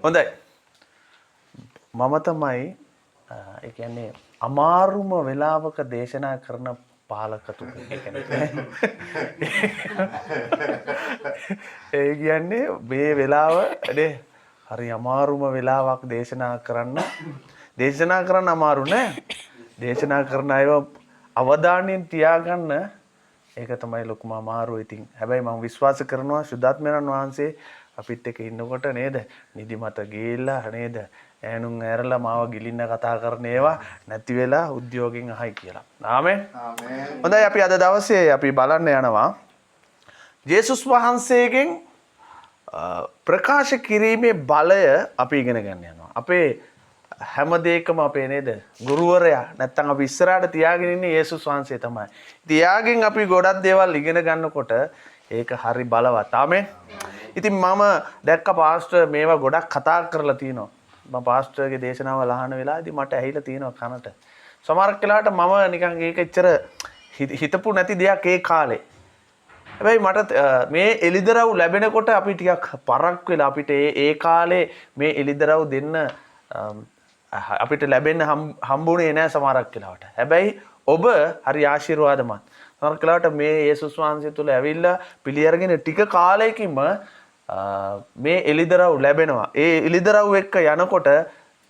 හොඳයි. මම තමයි ඒ කියන්නේ අමාරුම වෙලාවක දේශනා කරන පාලකතුමෙක්. ඒ කියන්නේ මේ වෙලාව හරි අමාරුම වෙලාවක් දේශනා කරන්න අමාරු නෑ. දේශනා කරන අයව අවධානයෙන් තියාගන්න ඒක තමයි ලොකුම අමාරුව. ඉතින් හැබැයි මම විශ්වාස කරනවා සුද්ධාත්මයන් වහන්සේ අපිත් එක්ක ඉන්නකොට නේද නිදිමත ගිහිල්ලා නේද ඈනුන් ඇරලා මාව ගිලින්න කතා කරන ඒවා නැති වෙලා උද්‍යෝගයෙන් අහයි කියලා. ආමෙන්. ආමෙන්. හොඳයි අපි අද දවසේ අපි බලන්න යනවා ජේසුස් වහන්සේගෙන් ප්‍රකාශ කිරීමේ බලය අපි ඉගෙන ගන්න යනවා. අපේ හැම දෙයකම අපේ නේද ගුරුවරයා නැත්තම් අපි ඉස්සරහට තියාගෙන ඉන්නේ යේසුස් වහන්සේ තමයි. තියාගෙන අපි ගොඩක් දේවල් ඉගෙන ගන්නකොට ඒක හරි බලවත්. ආමෙන්. ඉතින් මම දැක්ක පාස්ටර් මේවා ගොඩක් කතා කරලා තිනවා. මම පාස්ටර්ගේ දේශනාවල් අහන වෙලාවේදී මට ඇහිලා තිනවා කනට. සමහරක් වෙලාවට මම නිකන් ඒක එච්චර හිතපු නැති දෙයක් ඒ කාලේ. හැබැයි මට මේ එලිදරව් ලැබෙනකොට අපි ටිකක් පරක් වෙලා අපිට ඒ කාලේ මේ එලිදරව් දෙන්න අපිට ලැබෙන්න හම්බුනේ නැහැ සමහරක් වෙලාවට. හැබැයි ඔබ හරි ආශිර්වාදමත්. සමහරක් වෙලාවට මේ යේසුස් වහන්සේ තුල ඇවිල්ලා පිළි අරගෙන ටික කාලයකින්ම මේ එලිදරව් ලැබෙනවා. ඒ එලිදරව් එක්ක යනකොට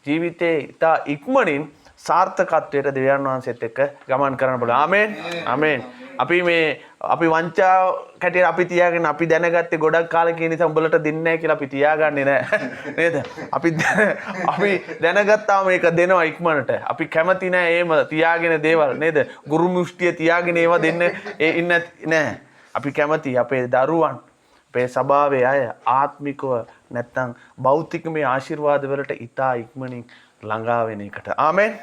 ජීවිතේ ඉතා ඉක්මනින් සාර්ථකත්වයට දෙවියන් වහන්සේත් එක්ක ගමන් කරන්න පුළුවන්. ආමෙන්. ආමෙන්. අපි වංචාව කැටියට අපි තියාගෙන අපි දැනගත්තේ ගොඩක් කාලෙක නිසා උඹලට දෙන්නේ නැහැ කියලා අපි තියාගන්නේ නැහැ නේද? අපි දැනගත්තාම මේක දෙනවා ඉක්මනට. අපි කැමති නැහැ එහෙම තියාගෙන දේවල් නේද? ගුරු මුෂ්ටිය තියාගෙන ඒවා දෙන්න ඉන්න නැහැ. අපි කැමති අපේ දරුවන් අපේ සභාවේ අය ආත්මිකව නැත්තම් භෞතිකමය ආශිර්වාද වලට ඉතා ඉක්මනින් ළඟා වෙන එකට. ආමෙන්.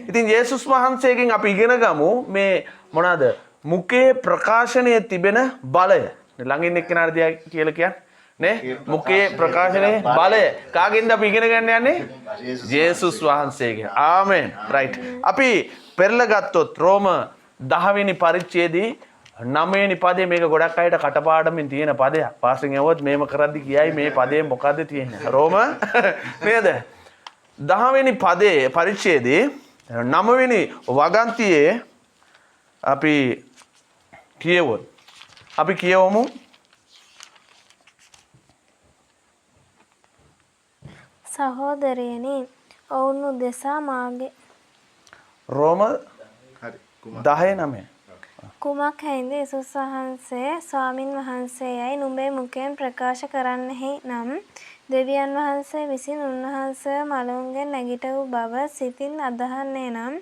ඉතින් යේසුස් වහන්සේගෙන් අපි ඉගෙන ගමු මේ මොනවාද? මුකේ ප්‍රකාශනයේ තිබෙන බලය. ළඟින් එක්කෙනාට දිහා කියලා කියන්නේ නේ? මුකේ ප්‍රකාශනයේ බලය. කාගෙන්ද අපි ඉගෙන ගන්න යන්නේ? යේසුස් වහන්සේගෙන්. ආමෙන්. රයිට්. අපි පෙරලා ගත්තොත් රෝම 10 වෙනි පරිච්ඡේදයේ 9 වෙනි පදේ මේක ගොඩක් අයට කටපාඩමින් තියෙන පදයක්. පාස්ටර් ගෙවුවොත් මේම කරද්දි කියයි මේ පදේ මොකද්ද තියෙන්නේ? රෝම නේද? 10 වෙනි පදේ පරිච්ඡේදයේ 9 වෙනි වගන්තියේ අපි කියවොත් අපි කියවමු සහෝදරයනි ඔවුන් උදෙසා මාගේ රෝම 10:9 කුමක් හැයිද යේසුස් වහන්සේ ස්වාමින් වහන්සේයයි නුඹේ මුඛයෙන් ප්‍රකාශ කරන්නෙහි නම් දෙවියන් වහන්සේ විසින් උන්වහන්සේ මලවුන්ගෙන් නැගිට වූ බව සිතින් අදහන්නේ නම්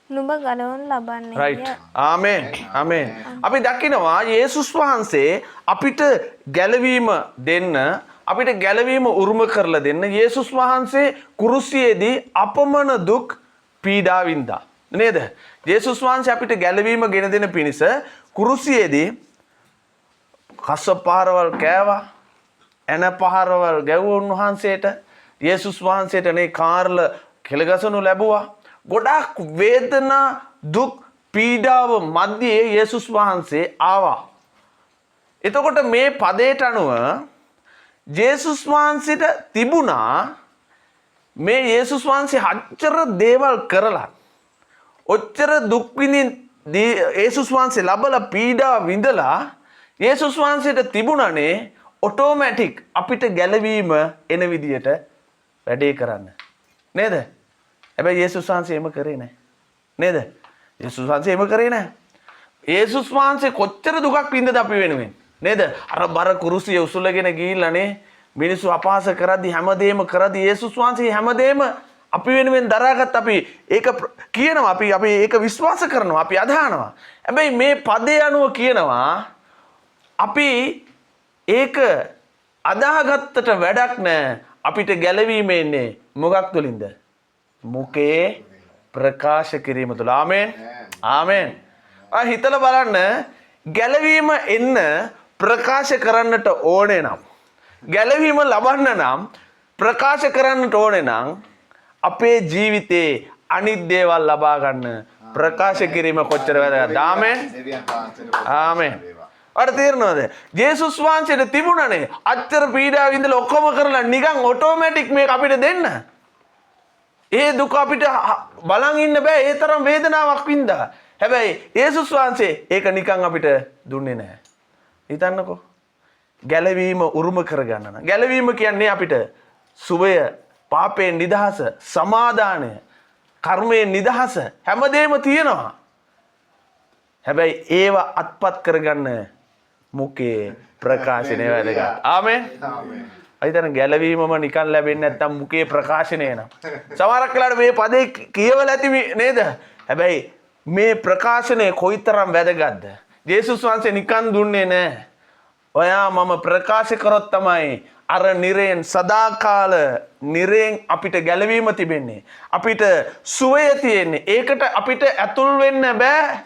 නුඹ ගලවනු ලබන්නේ. රයිට්. ආමෙන්. ආමෙන්. අපි දකිනවා යේසුස් වහන්සේ අපිට ගැලවීම දෙන්න අපිට ගැලවීම උරුම කරලා දෙන්න යේසුස් වහන්සේ කුරුසියේදී අපමණ දුක් පීඩා වින්දා. නේද? යේසුස් වහන්සේ අපිට ගැලවීම ගෙන දෙන පිණිස කුරුසියේදී කස්ස පහරවල් කෑවා. එන පහරවල් ගැව්ව උන්වහන්සේට යේසුස් වහන්සේට නේ කාර්ල කෙලගසනු ලැබුවා. ගොඩක් වේදනා දුක් පීඩාව මැද්දේ යේසුස් වහන්සේ ආවා. එතකොට මේ පදයට අනුව යේසුස් වහන්සේට තිබුණා මේ යේසුස් වහන්සේ අච්චර දේවල් කරලා ඔච්චර දුක් විඳින් යේසුස් වහන්සේ ලබලා පීඩා විඳලා යේසුස් වහන්සේට තිබුණානේ ඔටෝමැටික් අපිට ගැලවීම එන විදියට වැඩේ කරන්න. නේද? හැබැයි යේසුස් වහන්සේ එහෙම කරේ නැහැ. නේද? යේසුස් වහන්සේ එහෙම කරේ නැහැ. යේසුස් වහන්සේ කොච්චර දුකක් විඳද අපි වෙනුවෙන්. නේද? අර බර කුරුසිය උසුලගෙන ගිහිල්ලානේ මිනිස්සු අපහාස කරද්දි හැමදේම කරද්දි යේසුස් වහන්සේ හැමදේම අපි වෙනුවෙන් දරාගත් අපි ඒක කියනවා අපි ඒක විශ්වාස කරනවා අපි අදහනවා. හැබැයි මේ පදේ අනුව කියනවා අපි ඒක අදාහගත්තට වැඩක් නැහැ. අපිට ගැලවීම එන්නේ මොකක් තුලින්ද? මුකේ ප්‍රකාශ කිරීම තුළ. ආමෙන්. ආමෙන්. හිතලා බලන්න ගැලවීම එන්න ප්‍රකාශ කරන්නට ඕනේ නම් ගැලවීම ලබන්න නම් ප්‍රකාශ කරන්නට ඕනේ නම් අපේ ජීවිතේ අනිත් දේවල් ලබා ගන්න ප්‍රකාශ කිරීම කොච්චර වැදගත්ද? ආමෙන්. ආමෙන්. අර තේරෙනවද? ජේසුස් වහන්සේට තිබුණනේ අච්චර පීඩාව විඳලා ඔක්කොම කරලා නිකන් ඔටෝමැටික් මේක අපිට දෙන්න. ඒ දුක අපිට බලන් ඉන්න බෑ. ඒ තරම් වේදනාවක් වින්දා. හැබැයි යේසුස් වහන්සේ ඒක නිකන් අපිට දුන්නේ නැහැ. හිතන්නකෝ. ගැලවීම උරුම කරගන්න නම්. ගැලවීම කියන්නේ අපිට සුවය, පාපයෙන් නිදහස, සමාදානය, කර්මයෙන් නිදහස හැමදේම තියෙනවා. හැබැයි ඒව අත්පත් කරගන්න මුකේ ප්‍රකාශනය වැදගත්. ආමෙන්. අයිතන ගැලවීමම නිකන් ලැබෙන්නේ නැත්තම් මුකේ ප්‍රකාශනය නම්. සමහරක් වෙලාවට මේ පදේ කියවලා ඇති නේද? හැබැයි මේ ප්‍රකාශනය කොයිතරම් වැදගත්ද? ජේසුස් වහන්සේ නිකන් දුන්නේ නැහැ. ඔයා මම ප්‍රකාශ කරොත් තමයි අර නිරයෙන් සදාකාල නිරයෙන් අපිට ගැලවීම තිබෙන්නේ. අපිට සුවය තියෙන්නේ. ඒකට අපිට ඇතුල් වෙන්න බෑ.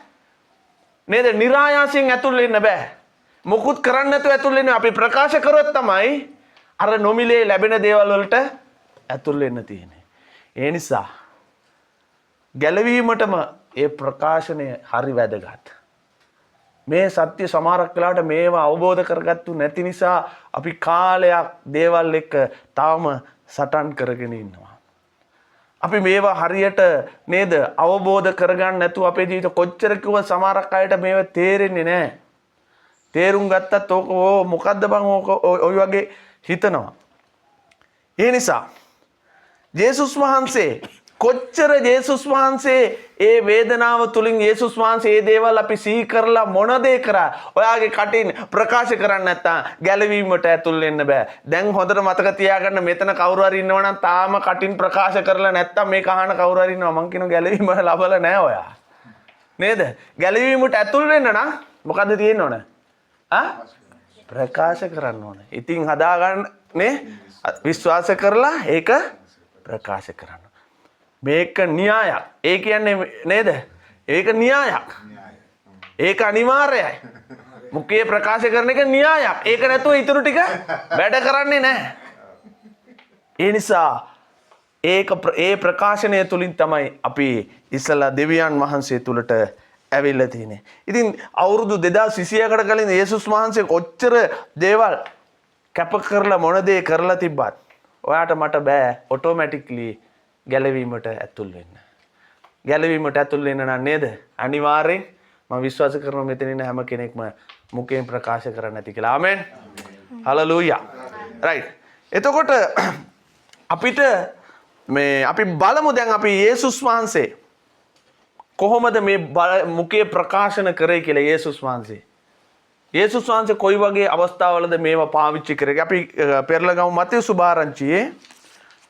නේද? નિરાයාසයෙන් ඇතුල් වෙන්න බෑ. මොකුත් කරන්න නැතුව ඇතුල් වෙන්න අපි ප්‍රකාශ කරොත් තමයි අර නොමිලේ ලැබෙන දේවල් වලට ඇතුල් වෙන්න තියෙන්නේ. ඒ නිසා ගැලවීමටම ඒ ප්‍රකාශනය හරි වැදගත්. මේ සත්‍ය සමහරක් වෙලාවට මේවා අවබෝධ කරගත්තු නැති නිසා අපි කාලයක් දේවල් එක්ක තාම සටන් කරගෙන ඉන්නවා. අපි මේවා හරියට නේද අවබෝධ කරගන්න නැතුව අපේ ජීවිත කොච්චර කිව්ව සමහරක් අයට මේවා තේරෙන්නේ නැහැ. තේරුම් ගත්තත් ඕක මොකද්ද බං ඕක ඔය වගේ හිතනවා. ඒ නිසා ජේසුස් වහන්සේ කොච්චර ජේසුස් වහන්සේ ඒ වේදනාව තුලින් ජේසුස් වහන්සේ ඒ දේවල් අපි සිහි කරලා මොන දේ කරා ඔයාගේ කටින් ප්‍රකාශ කරන්න නැත්නම් ගැලවීමට ඇතුල් වෙන්න බෑ. දැන් හොඳට මතක තියාගන්න මෙතන කවුරු හරි ඉන්නවනම් තාම කටින් ප්‍රකාශ කරලා නැත්නම් මේක අහන කවුරු හරි ඉන්නවා මං කියන ගැලවීම ලබලා නැහැ ඔයා. නේද? ගැලවීමට ඇතුල් වෙන්න නම් මොකද්ද තියෙන්න ඕන? ප්‍රකාශ කරන්න ඕන. ඉතින් හදාගන්න නේ විශ්වාස කරලා ඒක ප්‍රකාශ කරන්න. මේක න්‍යායක්. ඒ කියන්නේ නේද? ඒක න්‍යායක්. ඒක අනිවාර්යයි. මුකේ ප්‍රකාශ කරන එක න්‍යායක්. ඒක නැතුව ඊටු ටික වැඩ කරන්නේ නැහැ. ඒ නිසා ඒ ප්‍රකාශනය තුලින් තමයි අපි ඉස්සලා දෙවියන් වහන්සේ තුලට ඇවිල්ලා තියෙන්නේ. ඉතින් අවුරුදු 2600කට කලින් යේසුස් වහන්සේ කොච්චර දේවල් කැප කරලා මොන දේ කරලා තිබ්බත් ඔයාට මට බෑ ඔටෝමැටික්ලි ගැලවීමට ඇතුල් වෙන්න. ගැලවීමට ඇතුල් වෙන්න නම් නේද? අනිවාර්යෙන් මම විශ්වාස කරනවා මෙතන ඉන්න හැම කෙනෙක්ම මුකෙන් ප්‍රකාශ කරන්න ඇති කියලා. ආමෙන්. හලෙලූයා. රයිට්. එතකොට අපිට මේ අපි බලමු දැන් අපි යේසුස් වහන්සේ කොහොමද මේ මුකේ ප්‍රකාශන කරේ කියලා යේසුස් වහන්සේ. යේසුස් වහන්සේ කොයි වගේ අවස්ථාවලද මේවා පාවිච්චි කරේ? අපි පෙරලා ගමු මතේ සුභාරංචියේ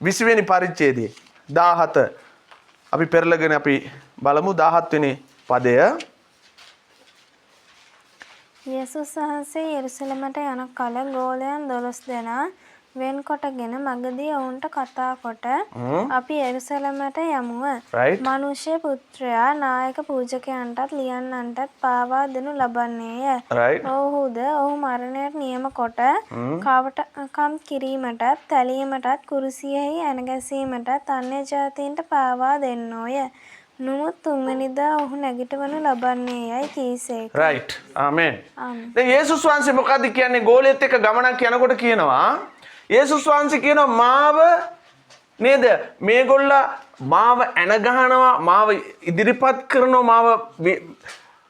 20 වෙනි පරිච්ඡේදයේ 17 අපි පෙරලගෙන අපි බලමු 17 වෙනි පදය. යේසුස් වහන්සේ යෙරුසලමට යන කල ගෝලයන් 12 දෙනා වෙන්කොටගෙන මගදී ඔවුන්ට කතා කොට අපි යෙරුසලමට යමුව. මනුෂ්‍ය පුත්‍රයා නායක පූජකයන්ටත් ලියන්නන්ටත් පාවා දෙනු ලබන්නේය. ඔවුහුද ඔහු මරණයට නියම කොට කවටකම් කිරීමටත් තැලීමටත් කුරුසියෙහි ඇනගැසීමටත් අන්‍ය ජාතීන්ට පාවා දෙන්නෝය. නමුත් තුන්වෙනිදා ඔහු නැගිටවනු ලබන්නේ යයි කීසේක. රයිට්. ආමෙන්. දැන් යේසුස් වහන්සේ මොකද්ද කියන්නේ? ගෝලයේත් එක්ක ගමනක් යනකොට කියනවා යේසුස් වහන්සේ කියනවා මාව නේද මේගොල්ලා මාව ඇන ගහනවා මාව ඉදිරිපත් කරනවා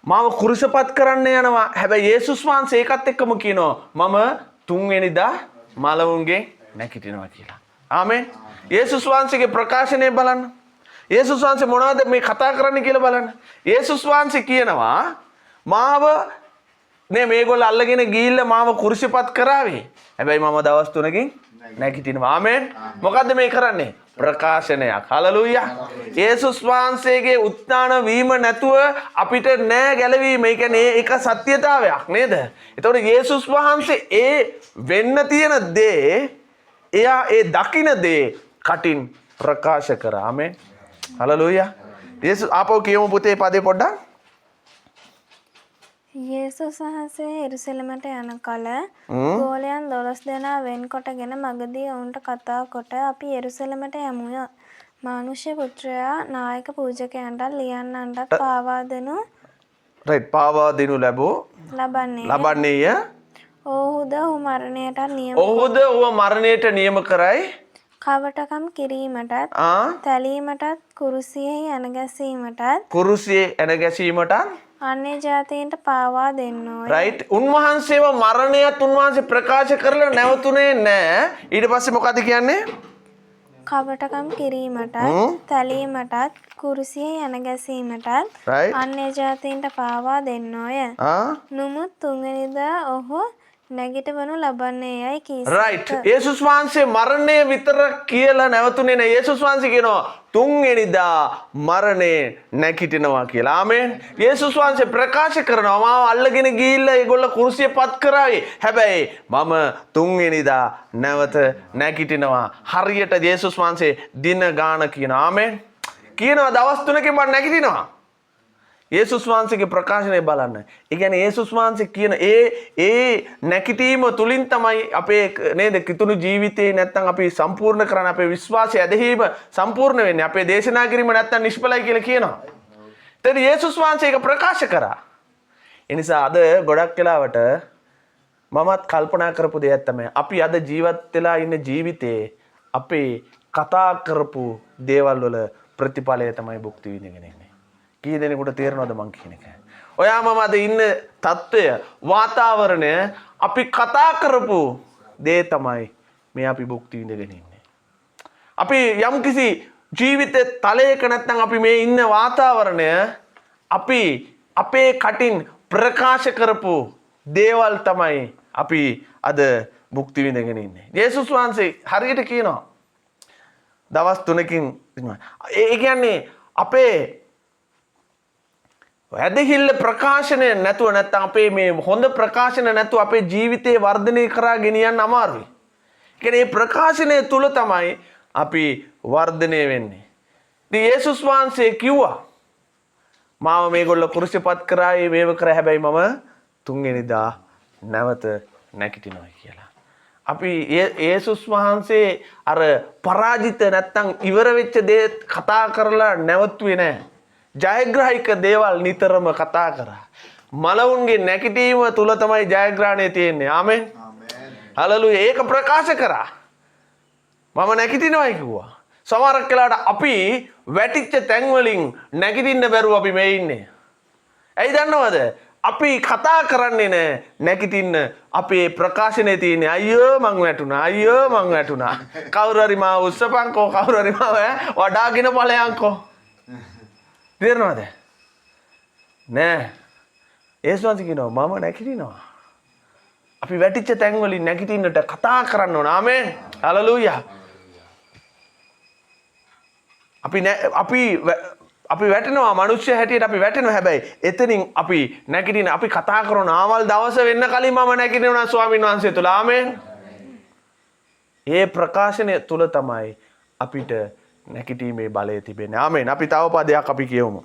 මාව කුරුසපත් කරන්න යනවා. හැබැයි යේසුස් වහන්සේ ඒකත් එක්කම කියනවා මම තුන්වෙනිදා මලවුන්ගේ නැගිටිනවා කියලා. ආමෙන්. යේසුස් වහන්සේගේ ප්‍රකාශනය බලන්න. යේසුස් වහන්සේ මොනවද මේ කතා කරන්නේ කියලා බලන්න. යේසුස් වහන්සේ කියනවා මාව නේ මේගොල්ලෝ අල්ලගෙන ගිහිල්ලා මාව කුරුසිපත් කරාවේ. හැබැයි මම දවස් 3කින් නැගිටිනවා. ආමෙන්. මොකද්ද මේ කරන්නේ? ප්‍රකාශනයක්. හලෙලූයා. යේසුස් වහන්සේගේ උත්ථාන වීම නැතුව අපිට නෑ ගැලවීම. ඒ කියන්නේ ඒක සත්‍යතාවයක් නේද? ඒතකොට යේසුස් වහන්සේ ඒ වෙන්න තියෙන දේ එයා ඒ දකින්න දේ කටින් ප්‍රකාශ කරා. ආමෙන්. හලෙලූයා. යේසුස් ආපහු කියමු පුතේ පදේ පොඩ්ඩක්. යේසුස් වහන්සේ යෙරුසලමට යන කල ගෝලයන් 12 දෙනා වෙන්කොටගෙන මගදී ඔවුන්ට කතා කොට අපි යෙරුසලමට යමුය. මනුෂ්‍ය පුත්‍රයා නායක පූජකයන්ටත් ලියන්නන්ටත් පාවා දෙනු රයිට් පාවා දෙනු ලබන්නේය. ඔහුද ඔහු මරණයට නියම ඔහුද ඌව මරණයට නියම කරයි. කවටකම් කිරීමටත් තැලීමටත් කුරුසියෙහි ඇනගැසීමටත් කුරුසියේ එන ගැසීමට අන්‍ය ජාතීන්ට පාවා දෙන්නෝය. රයිට් උන්වහන්සේව මරණයත් උන්වහන්සේ ප්‍රකාශ කරලා නැවතුනේ නෑ. ඊට පස්සේ මොකද කියන්නේ? කවටකම් කිරීමටත් තැලීමටත් කුරුසියෙහි ඇනගැසීමටත් රයිට් අන්‍ය ජාතීන්ට පාවා දෙන්නෝය. නමුත් තුන්වෙනිදා ඔහු නැගිටවනු ලබන්නේ යයි කීසේක. රයිට් යේසුස් වහන්සේ මරණය විතර කියලා නැවතුනේ නෑ. යේසුස් වහන්සේ කියනවා තුන්වෙනිදා මරණේ නැගිටිනවා කියලා. ආමේන්. යේසුස් වහන්සේ ප්‍රකාශ කරනවා මාව අල්ලගෙන ගිහිල්ලා ඒගොල්ල කුරුසිය පත් කරાવી. හැබැයි මම තුන්වෙනිදා නැවත නැගිටිනවා. හරියට යේසුස් වහන්සේ දින ගාන කියනවා. ආමේන්. කියනවා දවස් 3කින් මම නැගිටිනවා. යේසුස් වහන්සේගේ ප්‍රකාශනය බලන්න. ඒ කියන්නේ යේසුස් වහන්සේ කියන ඒ නැකිටීම තුලින් තමයි අපේ නේද කිතුණු ජීවිතේ නැත්තම් අපි සම්පූර්ණ කරන්න අපේ විශ්වාසය ඇදහිීම සම්පූර්ණ වෙන්නේ. අපේ දේශනා කිරීම නැත්තම් නිෂ්ඵලයි කියලා කියනවා. ඒතර යේසුස් වහන්සේ ඒක ප්‍රකාශ කරා. ඒ නිසා අද ගොඩක් වෙලාවට මමත් කල්පනා කරපු දෙයක් තමයි අපි අද ජීවත් වෙලා ඉන්න ජීවිතේ අපේ කතා කරපු දේවල් වල ප්‍රතිඵලය තමයි භුක්ති විඳින්න ඉන්නේ. කී දෙනෙකුට තේරෙනවද මං කියන එක? ඔයාම අද ඉන්න තත්ත්වය වාතාවරණය අපි කතා කරපු දේ තමයි මේ අපි භුක්ති විඳගෙන ඉන්නේ. අපි යම්කිසි ජීවිතේ තලයක නැත්නම් අපි මේ ඉන්න වාතාවරණය අපි අපේ කටින් ප්‍රකාශ කරපු දේවල් තමයි අපි අද භුක්ති විඳගෙන ඉන්නේ. යේසුස් වහන්සේ හරියට කියනවා දවස් 3කින් ඒ කියන්නේ අපේ ඇදහිල්ල ප්‍රකාශනය නැතුව නැත්නම් අපේ මේ හොඳ ප්‍රකාශන නැතුව අපේ ජීවිතේ වර්ධනය කරා ගෙනියන්න අමාරුයි. ඒ කියන්නේ මේ ප්‍රකාශනය තුල තමයි අපි වර්ධනය වෙන්නේ. ඉතින් යේසුස් වහන්සේ කිව්වා මාව මේගොල්ලෝ කුරුසියපත් කරායි මේව කරා හැබැයි මම තුන්වෙනිදා නැවත නැගිටිනවා කියලා. අපි යේසුස් වහන්සේ අර පරාජිත නැත්නම් ඉවර වෙච්ච දේ කතා කරලා නැවතුනේ නැහැ. ජයග්‍රාහික දේවල් නිතරම කතා කරා. මලවුන්ගේ නැගිටීම තුල තමයි ජයග්‍රහණය තියෙන්නේ. ආමෙන්. හලෙලුයා. ඒක ප්‍රකාශ කරා. මම නැගිටිනවායි කිව්වා. සමහරක් වෙලාවට අපි වැටිච්ච තැන් වලින් නැගිටින්න බැරුව අපි මේ ඉන්නේ. ඇයි දන්නවද? අපි කතා කරන්නේ නැහැ නැගිටින්න. අපේ ප්‍රකාශනේ තියෙන්නේ අයියෝ මං වැටුණා. අයියෝ මං වැටුණා. කවුරු හරි මාව උස්සපන්කෝ. කවුරු හරි මාව වඩාගෙන ඵලයන්කෝ. තේරෙනවද? නෑ. යේසුස් වහන්සේ කියනවා මම නැගිටිනවා. අපි වැටිච්ච තැන් වලින් නැගිටින්නට කතා කරන්න ඕන. ආමේන්. හලෙලූයා. අපි වැටෙනවා මිනිස්සු හැටියට අපි වැටෙනවා. හැබැයි එතනින් අපි නැගිටින අපි කතා කරන ආවල් දවස වෙන්න කලින් මම නැගිටිනවා ස්වාමීන් වහන්සේ තුල. ආමේන්. ඒ ප්‍රකාශනය තුල තමයි අපිට නැගිටීමේ බලය තිබෙන්නේ. ආමේන්. අපි තව පදයක් අපි කියවමු.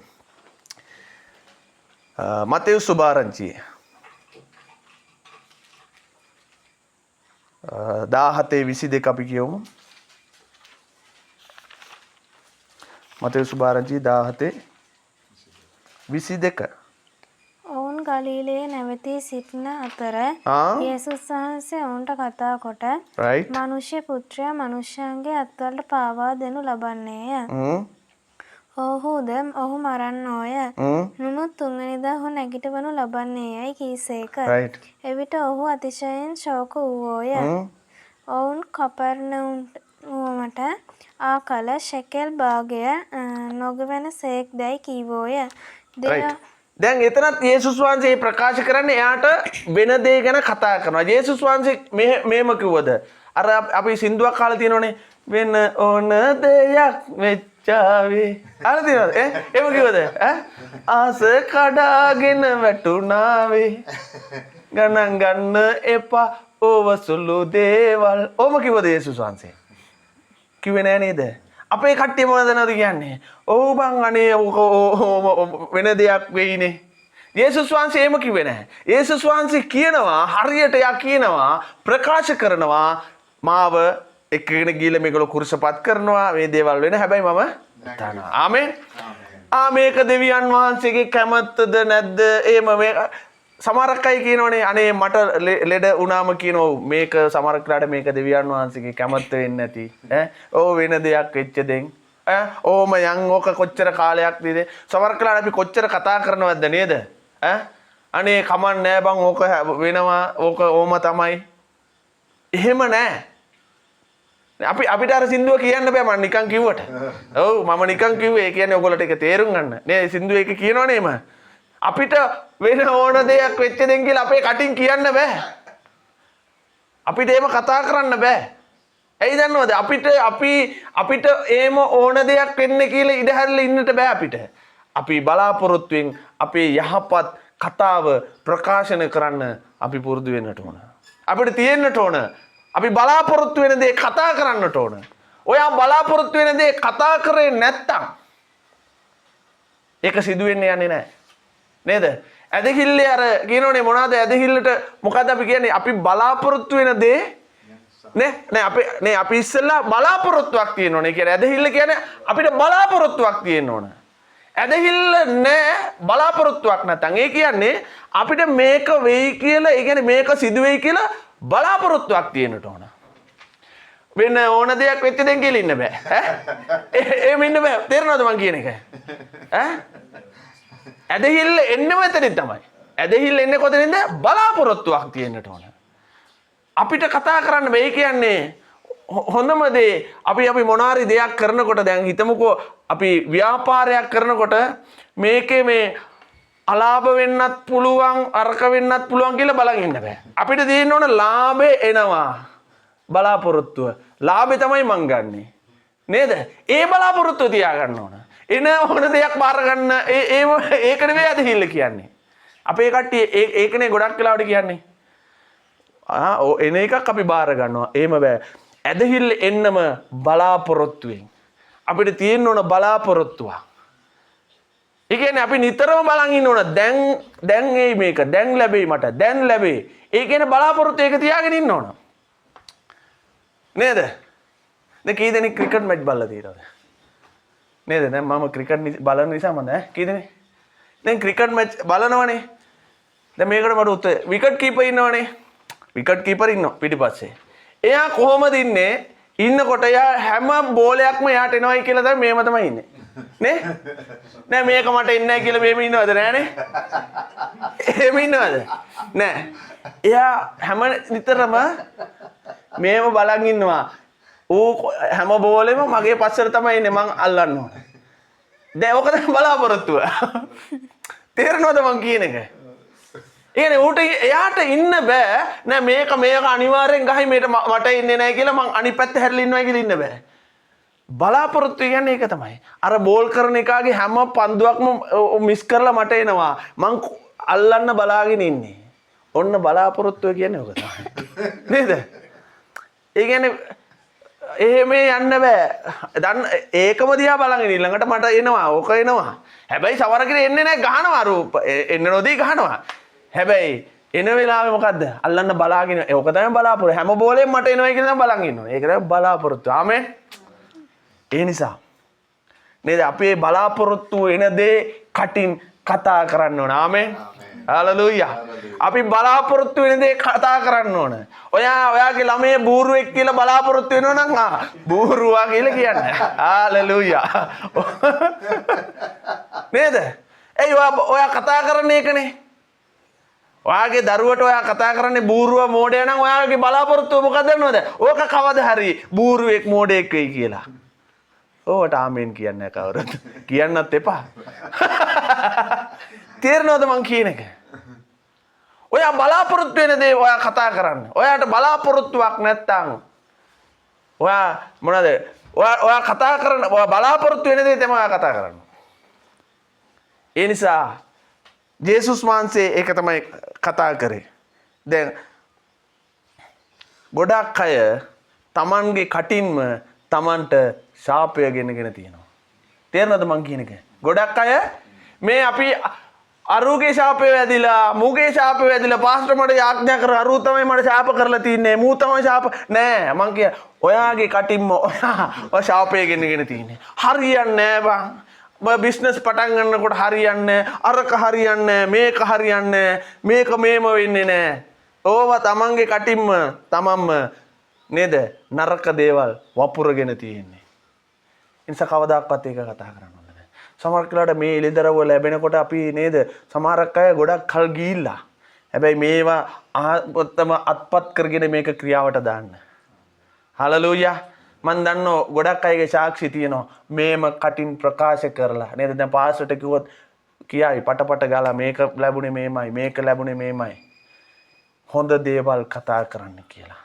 මතෙව්ස් සුභාරංචිය 17:22 අපි කියවමු. මතෙව්ස් සුභාරංචිය 17:22. ඔවුන් ගලීලයේ නැවතී සිටින අතර යේසුස් වහන්සේ ඔවුන්ට කතා කොට මනුෂ්‍ය පුත්‍රයා මනුෂ්‍යයන්ගේ අත්වලට පාවා දෙනු ලබන්නේය. ඔහුද ඔහු මරන්නෝය. නමුත් තුන්වෙනිදා ඔහු නැගිටවනු ලබන්නේ යයි කීසේක. එවිට ඔහු අතිශයින් ශෝක වූවෝය. ඔවුන් කපර්නවුමට ආ කල ශෙකෙල් භාගය නොගවන සේක් දැයි කීවෝය. දැන් එතනත් යේසුස් වහන්සේ ප්‍රකාශ කරන්නේ එයාට වෙන දේ ගැන කතා කරනවා. යේසුස් වහන්සේ මෙහෙම කිව්වද? අර අපි සින්දුවක් අහලා තියෙනෝනේ වෙන ඕන දෙයක් වෙච්චාවේ. අහලා තියෙනවද? එහෙම කිව්වද? ආස කඩාගෙන වැටුණාවේ. ගණන් ගන්න එපා ඕව සුළු දේවල්. ඕම කිව්වද යේසුස් වහන්සේ? කිව්වේ නෑ නේද? අපේ කට්ටිය මොනවද කියන්නේ? ඔව් බං අනේ වෙන දෙයක් වෙයිනේ. යේසුස් වහන්සේ එහෙම කිව්වේ නැහැ. යේසුස් වහන්සේ කියනවා හරියට යා කියනවා ප්‍රකාශ කරනවා මාව එක්කගෙන ගිහලා මේගොල්ලෝ කුරුසපත් කරනවා මේ දේවල් වෙන හැබැයි මම දානවා. ආමෙන්. මේක දෙවියන් වහන්සේගේ කැමැත්තද නැද්ද? එහෙම මේ සමහරක් අය කියනවනේ අනේ මට ලෙඩ වුණාම කියනවා මේක සමහරක් වෙලාවට මේක දෙවියන් වහන්සේගේ කැමැත්ත වෙන්නේ නැති. වෙන දෙයක් වෙච්ච දෙන්. ඕම යන් ඕක කොච්චර කාලයක්ද? සමහරක් වෙලාවට අපි කොච්චර කතා කරනවද නේද? අනේ කමක් නෑ බං ඕක වෙනවා ඕක ඕම තමයි. එහෙම නෑ. අපිට අර සින්දුව කියන්න බෑ මම නිකන් කිව්වට. ඔව් මම නිකන් කිව්වේ. ඒ කියන්නේ ඔයගොල්ලෝ ටික තේරුම් ගන්න. නේ සින්දුව එක කියනවනේ එම. අපිට වෙන ඕන දෙයක් වෙච්ච දෙන් කියලා අපේ කටින් කියන්න බෑ. අපිට එහෙම කතා කරන්න බෑ. ඇයි දන්නවද? අපිට එහෙම ඕන දෙයක් වෙන්න කියලා ඉඩ හැරලා ඉන්නට බෑ අපිට. අපි බලාපොරොත්තුෙන් අපේ යහපත් කතාව ප්‍රකාශන කරන්න අපි පුරුදු වෙන්නට ඕන. අපිට තියෙන්නට ඕන. අපි බලාපොරොත්තු වෙන දේ කතා කරන්නට ඕන. ඔයා බලාපොරොත්තු වෙන දේ කතා කරේ නැත්තම් ඒක සිදු වෙන්නේ යන්නේ නැහැ. නේද? ඇදහිල්ලේ අර කියනෝනේ මොනවාද ඇදහිල්ලට මොකද්ද අපි කියන්නේ? අපි බලාපොරොත්තු වෙන දේ අපි ඉස්සෙල්ලා බලාපොරොත්තුවක් තියෙනෝනේ. ඒ කියන්නේ ඇදහිල්ල කියන්නේ අපිට බලාපොරොත්තුවක් තියෙන්න ඕන. ඇදහිල්ල නැහැ බලාපොරොත්තුවක් නැත්නම් ඒ කියන්නේ අපිට මේක වෙයි කියලා, ඒ කියන්නේ මේක සිදු වෙයි කියලා බලාපොරොත්තුවක් තියෙන්නට ඕන. වෙන ඕන දෙයක් වෙච්ච දෙන් කියලා ඉන්න බෑ. එහෙම ඉන්න බෑ. තේරෙනවද මං කියන එක? ඇදහිල්ල එන්නේ මෙතනින් තමයි. ඇදහිල්ල එන්නේ කොතනින්ද? බලාපොරොත්තුවක් තියෙන්නට ඕන. අපිට කතා කරන්න බෑ. කියන්නේ හොඳම දේ අපි මොනාරි දෙයක් කරනකොට දැන් හිතමුකෝ අපි ව්‍යාපාරයක් කරනකොට මේකේ මේ අලාභ වෙන්නත් පුළුවන් අරක වෙන්නත් පුළුවන් කියලා බලන් ඉන්න බෑ. අපිට තියෙන්න ඕන ලාභේ එනවා. බලාපොරොත්තුව. ලාභේ තමයි මං ගන්නෙ. නේද? ඒ බලාපොරොත්තුව තියාගන්න ඕන. එන ඕන දෙයක් බාර ගන්න ඒක නෙවෙයි ඇදහිල්ල කියන්නේ. අපේ කට්ටිය ඒකනේ ගොඩක් වෙලාවට කියන්නේ. එන එකක් අපි බාර ගන්නවා. එහෙම බෑ. ඇදහිල්ල එන්නම බලාපොරොත්තුවෙන්. අපිට තියෙන්න ඕන බලාපොරොත්තුවක්. ඒ කියන්නේ අපි නිතරම බලන් ඉන්න ඕන දැන් එයි මේක දැන් ලැබෙයි මට දැන් ලැබෙයි. ඒ කියන්නේ බලාපොරොත්තු එක තියාගෙන ඉන්න ඕන. නේද? දැන් කී දෙනෙක් ක්‍රිකට් මැච් බලලා තියෙනවද? නේද? දැන් මම ක්‍රිකට් බලන නිසා මම කී දෙනෙක්? දැන් ක්‍රිකට් මැච් බලනවනේ. දැන් මේකට මට උත්තර විකට් කීපර් ඉන්නවනේ. විකට් කීපර් ඉන්නවා පිටිපස්සේ. එයා කොහොමද ඉන්නේ? ඉන්නකොට එයා හැම බෝලයක්ම එයාට එනවයි කියලා තමයි මේම තමයි ඉන්නේ. නේ? නෑ මේක මට එන්නේ නැහැ කියලා මේම ඉන්නවද නෑනේ? එහෙම ඉන්නවද? නෑ. එයා හැම නිතරම මේම බලන් ඉන්නවා. ඌ හැම බෝලෙම මගේ පස්සට තමයි ඉන්නේ මං අල්ලන්න ඕන. දැන් ඔක තමයි බලාපොරොත්තුව. තේරෙනවද මං කියන එක? ඒනේ ඌට එයාට ඉන්න බෑ නෑ මේක අනිවාර්යෙන් ගහයි මට ඉන්නේ නැහැ කියලා මං අනිත් පැත්ත හැරිලා ඉන්නවා කියලා ඉන්න බෑ. බලාපොරොත්තු කියන්නේ ඒක තමයි. අර බෝල් කරන එකාගේ හැම පන්දුවක්ම මිස් කරලා මට එනවා. මං අල්ලන්න බලාගෙන ඉන්නේ. ඔන්න බලාපොරොත්තුව කියන්නේ ඔක තමයි. නේද? ඒ කියන්නේ එහෙම යන්න බෑ. දැන් ඒකම දිහා බලගෙන ඊළඟට මට එනවා. ඕක එනවා. හැබැයි සමහරකට එන්නේ නැහැ ගහනවා රූප. එන්න නොදී ගහනවා. හැබැයි එන වෙලාවේ මොකද්ද? අල්ලන්න බලාගෙන ඕක තමයි බලාපොරොත්තු. හැම බෝලෙම මට එනවයි කියලා තමයි බලන් ඉන්නවා. ඒක තමයි බලාපොරොත්තු. ආමෙන්. ඒ නිසා නේද අපේ බලාපොරොත්තු එන දේ කටින් කතා කරන්න ඕන. ආමෙන්. හalleluya. අපි බලාපොරොත්තු වෙන දේ කතා කරන්න ඕන. ඔයාගේ ළමයේ බූරුවෙක් කියලා බලාපොරොත්තු වෙනවා නම් බූරුවා කියලා කියන්න. හalleluya. නේද? ඔයා කතා කරන්නේ ඒකනේ. ඔයාගේ දරුවට ඔයා කතා කරන්නේ බූරුව මෝඩය නම් ඔයාගේ බලාපොරොත්තුව මොකක්ද දන්නවද? ඕක කවදා හරි බූරුවෙක් මෝඩයෙක් වෙයි කියලා. ඕවට ආමෙන් කියන්නේ කවුරුත්. කියන්නත් එපා. තේරෙනවද මං කියන එක? ඔයා බලාපොරොත්තු වෙන දේ ඔයා කතා කරන්න. ඔයාට බලාපොරොත්තුවක් නැත්තම් ඔයා මොනවද? ඔයා කතා කරන ඔයා බලාපොරොත්තු වෙන දේ තමයි ඔයා කතා කරන්නේ. ඒ නිසා ජේසුස් වහන්සේ ඒක තමයි කතා කරේ. දැන් ගොඩක් අය Tamanගේ කටින්ම Tamanට ශාපය ගෙනගෙන තියෙනවා. තේරෙනවද මං කියන එක? ගොඩක් අය මේ අපි අරුගේ ශාපය වැදිලා, මුගේ ශාපය වැදිලා පාස්ටර් මට යාඥා කර අරු තමයි මට ශාප කරලා තින්නේ. මූ තමයි ශාප නෑ මං කිය ඔයාගේ කටින්ම ඔයා ශාපය ගෙනගෙන තින්නේ. හරියන්නේ නෑ බං. බිස්නස් පටන් ගන්නකොට හරියන්නේ අරක හරියන්නේ මේක හරියන්නේ මේක මේම වෙන්නේ නැහැ. ඕවා තමන්ගේ කටින්ම තමන්ම නේද නරක දේවල් වපුරගෙන තියෙන්නේ. ඉන්ස කවදාක්වත් ඒක කතා කරන්න හොඳ නැහැ. සමහර වෙලාවට මේ ඉලිදරව ලැබෙනකොට අපි නේද සමහරක් අය ගොඩක් කල් ගිහිල්ලා. හැබැයි මේවා ආත්ම අත්පත් කරගෙන මේක ක්‍රියාවට දාන්න. හලලූයා. මන් දන්නෝ ගොඩක් අයගේ සාක්ෂි තියෙනවා මේම කටින් ප්‍රකාශ කරලා නේද දැන් පාස්ටර්ට කිව්වොත් කියයි පටපට ගාලා මේක ලැබුණේ මේමයි මේක ලැබුණේ මේමයි හොඳ දේවල් කතා කරන්න කියලා.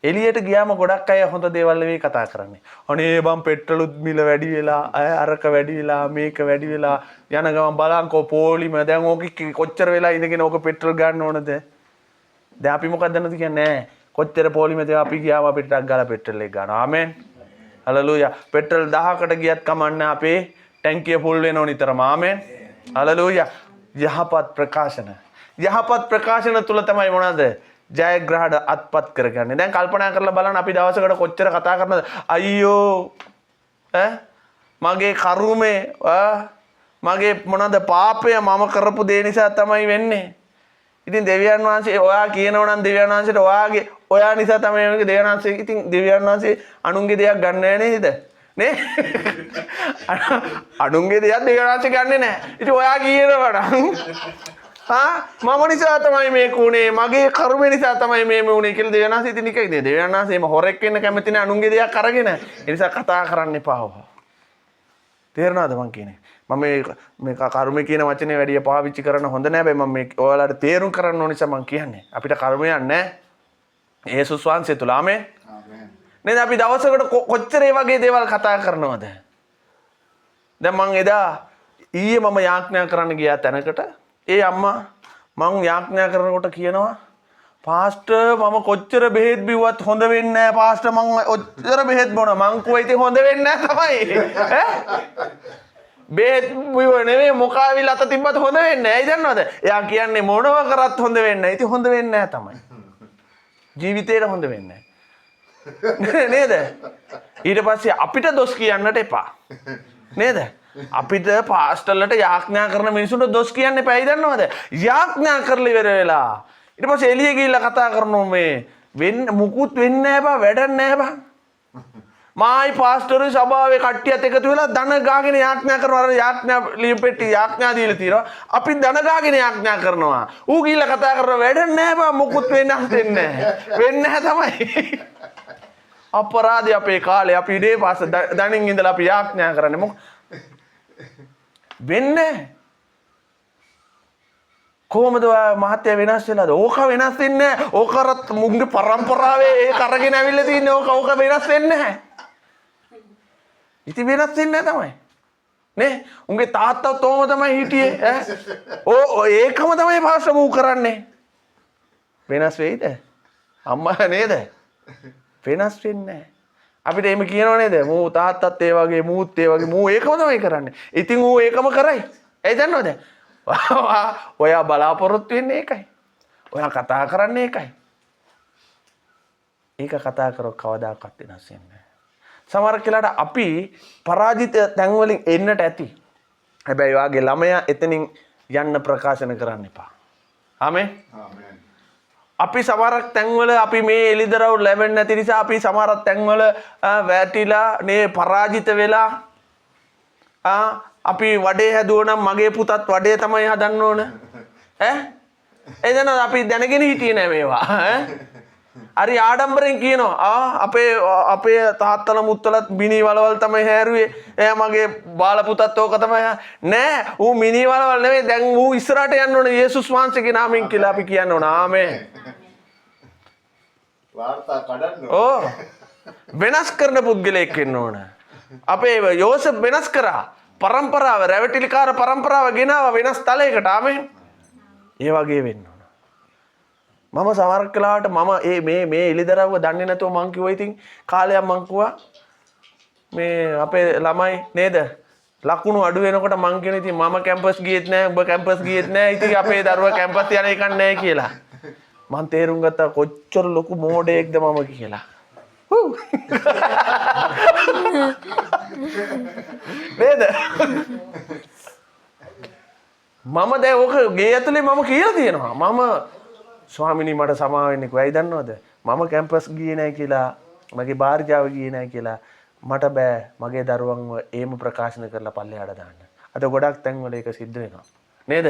එළියට ගියාම ගොඩක් අය හොඳ දේවල් නෙවෙයි කතා කරන්නේ. අනේ බම් පෙට්‍රලුත් මිල වැඩි වෙලා අරක වැඩි වෙලා මේක වැඩි වෙලා යන ගමන් බලන්කෝ පොලිම දැන් ඕක කොච්චර වෙලා ඉඳගෙන ඕක පෙට්‍රල් ගන්න ඕනද? දැන් අපි මොකක්ද දන්නද කියන්නේ නෑ. කොච්චර පොලිමේද අපි ගියාම අපිට ටක් ගාලා පෙට්‍රල් එක ගන්නවා. ආමෙන්. හලලූයා. පෙට්‍රල් 1000කට ගියත් කමන්නේ අපේ ටැංකිය ෆුල් වෙනව නිතරම. ආමෙන්. හලලූයා. යහපත් ප්‍රකාශන. යහපත් ප්‍රකාශන තුල තමයි මොනවාද? ජයග්‍රහණ අත්පත් කරගන්නේ. දැන් කල්පනා කරලා බලන්න අපි දවසකට කොච්චර කතා කරනවද? අයියෝ මගේ කරුමේ මගේ මොනවාද පාපය මම කරපු දේ නිසා තමයි වෙන්නේ. ඉතින් දෙවියන් වහන්සේ ඔයා කියනවා නම් දෙවියන් වහන්සේට ඔයා නිසා තමයි මේක දෙවියන් වහන්සේ ඉතින් දෙවියන් වහන්සේ අනුන්ගේ දෙයක් ගන්න නැහැ නේද? නේ? අනුන්ගේ දෙයක් දෙවියන් වහන්සේ ගන්නෙ නැහැ. ඉතින් ඔයා කියනවා නම් මම නිසා තමයි මේක උනේ මගේ කර්මය නිසා තමයි මේ උනේ කියලා දෙවියන් වහන්සේ ඉතින් නිකයි දෙවියන් වහන්සේ එම හොරෙක් වෙන්න කැමති නැහැ අනුන්ගේ දෙයක් අරගෙන. ඒ නිසා කතා කරන්න එපා. තේරෙනවද මං කියන්නේ? මම මේ කර්මය කියන වචනේ වැඩි පාවිච්චි කරන්න හොඳ නැහැ. මම මේ ඔයාලට තේරුම් කරන්න ඕන නිසා මං කියන්නේ. අපිට කර්මයක් නැහැ. යේසුස් වහන්සේ තුල. ආමෙන්. නේද අපි දවසකට කොච්චර ඒ වගේ දේවල් කතා කරනවද? දැන් මං එදා ඊයේ මම යාඥා කරන්න ගියා තැනකට ඒ අම්මා මං යාඥා කරනකොට කියනවා පාස්ටර් මම කොච්චර බෙහෙත් බිව්වත් හොඳ වෙන්නේ නැහැ පාස්ටර් මං ඔච්චර බෙහෙත් බොනවා මං කිව්වා ඉතින් හොඳ වෙන්නේ නැහැ තමයි බෙහෙත් බිව්ව නෙමෙයි මොකාවිල අත තිබ්බත් හොඳ වෙන්නේ නැහැ. ඇයි දන්නවද? එයා කියන්නේ මොනව කරත් හොඳ වෙන්නේ නැහැ. ඉතින් හොඳ වෙන්නේ නැහැ තමයි. ජීවිතේට හොඳ වෙන්නේ නැහැ. නේද? ඊට පස්සේ අපිට දොස් කියන්නට එපා. නේද? අපිට පාස්ටර්ලට යාඥා කරන මිනිසුන්ට දොස් කියන්න එපා. ඇයි දන්නවද? යාඥා කරලා ඉවර වෙලා ඊට පස්සේ එළිය ගිහිල්ලා කතා කරනවා මේ මුකුත් වෙන්නේ නැහැ බා වැඩක් නැහැ බා. මායි පාස්ටර්ගේ සභාවේ කට්ටියත් එකතු වෙලා ධන ගාගෙන යාඥා කරනවා. අර යාඥා ලියපෙට්ටි යාඥා දීලා තියෙනවා. අපි ධන ගාගෙන යාඥා කරනවා. ඌ ගිහිල්ලා කතා කරනවා වැඩක් නැහැ බා මුකුත් වෙන්නේ නැහැ. වෙන්නේ නැහැ තමයි. අපරාධي අපේ කාලේ අපි ඉනේ පාස ධනින් ඉඳලා අපි යාඥා කරන්නේ මොකද? වෙන්නේ කොහොමද මහත්ය වෙනස් වෙලාද? ඕක වෙනස් වෙන්නේ නැහැ. ඕකරත් මුංගේ පරම්පරාවේ ඒක අරගෙන ඇවිල්ලා තින්නේ ඕක වෙනස් වෙන්නේ නැහැ. ඉතින් වෙනස් වෙන්නේ නැහැ තමයි. නේ? උන්ගේ තාත්තා තෝම තමයි හිටියේ ඈ. ඒකම තමයි පාස්ටර් මූ කරන්නේ. වෙනස් වෙයිද? අම්මා නේද? වෙනස් වෙන්නේ නැහැ. අපිට එහෙම කියනව නේද? මූ තාත්තත් ඒ වගේ මූත් ඒ වගේ මූ ඒකම තමයි කරන්නේ. ඉතින් ඌ ඒකම කරයි. ඒ දන්නවද? ඔයා බලාපොරොත්තු වෙන්නේ ඒකයි. ඔයා කතා කරන්නේ ඒකයි. ඒක කතා කරොත් කවදාකවත් වෙනස් වෙන්නේ නැහැ. සමහර වෙලාවට අපි පරාජිත තැන් වලින් එන්නට ඇති. හැබැයි වාගේ ළමයා එතනින් යන්න ප්‍රකාශන කරන්න එපා. ආමෙන්. ආමෙන්. අපි සමහරක් තැන්වල අපි මේ එළිදරව් ලැබෙන්නේ නැති නිසා අපි සමහරක් තැන්වල වැටිලා නේ පරාජිත වෙලා අපි වඩේ හැදුවනම් මගේ පුතත් වඩේ තමයි හදන්න ඕන එදන අපි දැනගෙන හිටියේ නෑ මේවා හරි ආඩම්බරෙන් කියනවා අපේ තාත්තල මුත්තලත් මිනි වලවල් තමයි හැරුවේ එයා මගේ බාල පුතත් ඕක තමයි නෑ ඌ මිනි වලවල් නෙවෙයි දැන් ඌ ඉස්සරහට යන්න ඕනේ යේසුස් වහන්සේගේ නාමයෙන් කියලා අපි කියන්න ඕන ආමේන් වාර්තා කඩන්න වෙනස් කරන පුද්ගලයෙක් වෙන්න ඕන අපේ යෝසෙෆ් වෙනස් කරා පරම්පරාව රැවටිලිකාර පරම්පරාව ගෙනාව වෙනස් තලයකට ආමේන් ඒ වගේ වෙන්න ඕන මම සමහර වෙලාවට මම මේ එළිදරව්ව දන්නේ නැතුව මං කිව්වා ඉතින් කාලයක් මං කිව්වා මේ අපේ ළමයි නේද ලකුණු අඩු වෙනකොට මං කියන ඉතින් මම කැම්පස් ගියෙත් නැහැ ඔබ කැම්පස් ගියෙත් නැහැ ඉතින් අපේ දරුවා කැම්පස් යන එකක් නැහැ කියලා මං තේරුම් ගත්තා කොච්චර ලොකු මෝඩයෙක්ද මම කියලා නේද මම දැන් ඕක ගේ ඇතුලේ මම කියලා තියෙනවා. මම ස්වාමිනී මට සමාව වෙන්න කිව්වා. ඇයි දන්නවද? මම කැම්පස් ගියේ නැහැ කියලා, මගේ භාර්යාව ගියේ නැහැ කියලා මට බෑ මගේ දරුවන්ව එහෙම ප්‍රකාශන කරලා පල්ලෙහාට දාන්න. අද ගොඩක් තැන්වල ඒක සිද්ධ වෙනවා. නේද?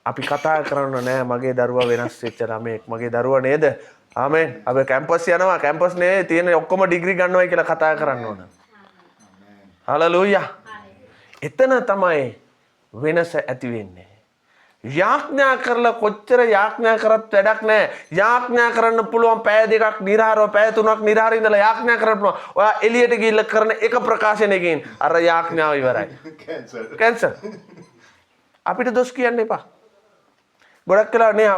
අපි කතා කරන්න නෑ මගේ දරුවා වෙනස් වෙච්ච ළමයෙක්. මගේ දරුවා නේද? ආමෙන්. අපි කැම්පස් යනවා. කැම්පස් නේ තියෙන ඔක්කොම ඩිග්‍රී ගන්නවා කියලා කතා කරන්න ඕන. හලලූයා. එතන තමයි වෙනස ඇති වෙන්නේ. යාඥා කරලා කොච්චර යාඥා කරත් වැඩක් නැහැ. යාඥා කරන්න පුළුවන් පැය දෙකක් නිරාරව පැය තුනක් නිරාරව ඉඳලා යාඥා කරන්න පුළුවන්. ඔයා එළියට ගිහිල්ලා කරන එක ප්‍රකාශනයකින් අර යාඥාව ඉවරයි. කැන්සර්. අපිට දොස් කියන්න එපා. ගොඩක් වෙලා නේ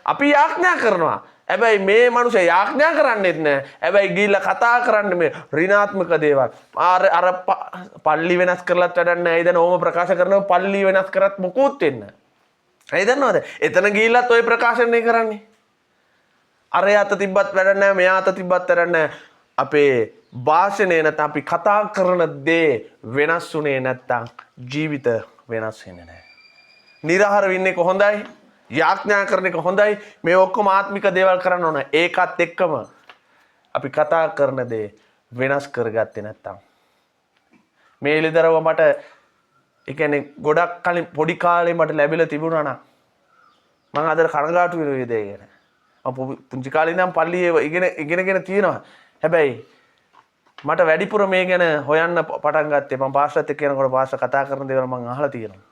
අපි යාඥා කරනවා. හැබැයි මේ මිනිස්සේ යාඥා කරන්නේත් නැහැ. හැබැයි ගිහිල්ලා කතා කරන්නේ මේ ඍණාත්මක දේවල්. අර පල්ලි වෙනස් කරලත් වැඩක් නැහැ. ඒ දැන් ඕම ප්‍රකාශ කරනවා පල්ලි වෙනස් කරත් මොකුත් වෙන්නේ නැහැ. ඇයි දන්නවද? එතන ගිහිල්ලත් ওই ප්‍රකාශනය කරන්නේ. අර යත තිබ්බත් වැඩක් නැහැ, මෙයා අත තිබ්බත් වැඩක් නැහැ. අපේ භාෂණය නැත්නම් අපි කතා කරන දේ වෙනස් වුණේ නැත්නම් ජීවිත වෙනස් වෙන්නේ නැහැ. නිරහර වෙන්නේ කොහොඳයි? යාඥා කරන එක හොඳයි. මේ ඔක්කොම ආත්මික දේවල් කරන්න ඕන. ඒකත් එක්කම අපි කතා කරන දේ වෙනස් කරගත්තේ නැත්නම් මේ ඉලිදරව මට ඒ කියන්නේ ගොඩක් කලින් පොඩි කාලේ මට ලැබිලා තිබුණා නම් මම අද කනගාටු වෙන විදිය ගැන. මම පුංචි කාලේ ඉඳන් පල්ලියේ ඉගෙනගෙන තියෙනවා. හැබැයි මට වැඩිපුර මේ ගැන හොයන්න පටන් ගත්තේ මම පාස්ටර්ත් එක්ක යනකොට පාස්ටර් කතා කරන දේවල් මම අහලා තියෙනවා.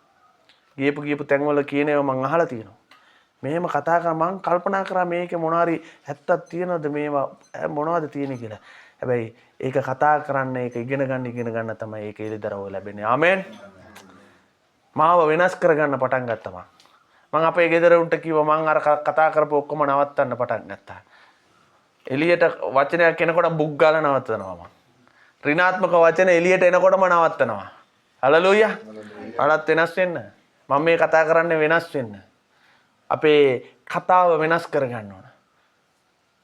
ගියපු තැන්වල කියන ඒවා මම අහලා තියෙනවා. මෙහෙම කතා කරා මම කල්පනා කරා මේකේ මොනවාරි ඇත්තක් තියෙනවද මේවා මොනවද තියෙන්නේ කියලා. හැබැයි ඒක කතා කරන්න ඒක ඉගෙන ගන්න තමයි ඒක ඉලිදරව ලැබෙන්නේ. ආමෙන්. මාව වෙනස් කරගන්න පටන් ගත්තා මම අපේ ගෙදර උන්ට කිව්වා මම අර කතා කරපු ඔක්කොම නවත්තන්න පටන් ගත්තා. එළියට වචනයක් කෙනකොට බුක් ගාලා නවත්තනවා මම. ඍණාත්මක වචන එළියට එනකොටම නවත්තනවා. හලලූයා. අරත් වෙනස් වෙන්න. මම මේ කතා කරන්නේ වෙනස් වෙන්න. අපේ කතාව වෙනස් කරගන්න ඕන.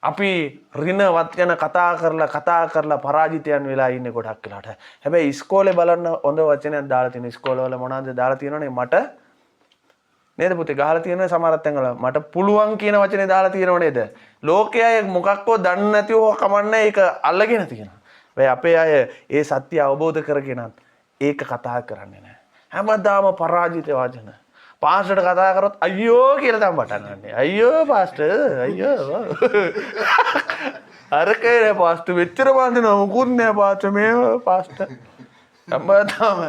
අපි ඍණ වචන කතා කරලා පරාජිතයන් වෙලා ඉන්නේ ගොඩක් වෙලාට. හැබැයි ඉස්කෝලේ බලන්න හොඳ වචනයක් දාලා තියෙන ඉස්කෝලවල මොනවද දාලා තියෙනවනේ මට නේද පුතේ ගහලා තියෙනවා සමහරක් තැන්වල මට පුළුවන් කියන වචනේ දාලා තියෙනව නේද? ලෝකයේ මොකක්කෝ දන්නේ නැතිව කමන්නේ ඒක අල්ලගෙන තියෙනවා. වෙයි අපේ අය ඒ සත්‍ය අවබෝධ කරගෙන ඒක කතා කරන්නේ නැහැ. හැමදාම පරාජිත වචන. පාස්ටර්ට කතා කරොත් අයියෝ කියලා තමයි පටන් ගන්නෙ. අයියෝ පාස්ටර් අයියෝ. අරකේ පාස්ටර් මෙච්චර වන්දනා මොකුත් නෑ පාස්ටර් මේ පාස්ටර්. හැමදාම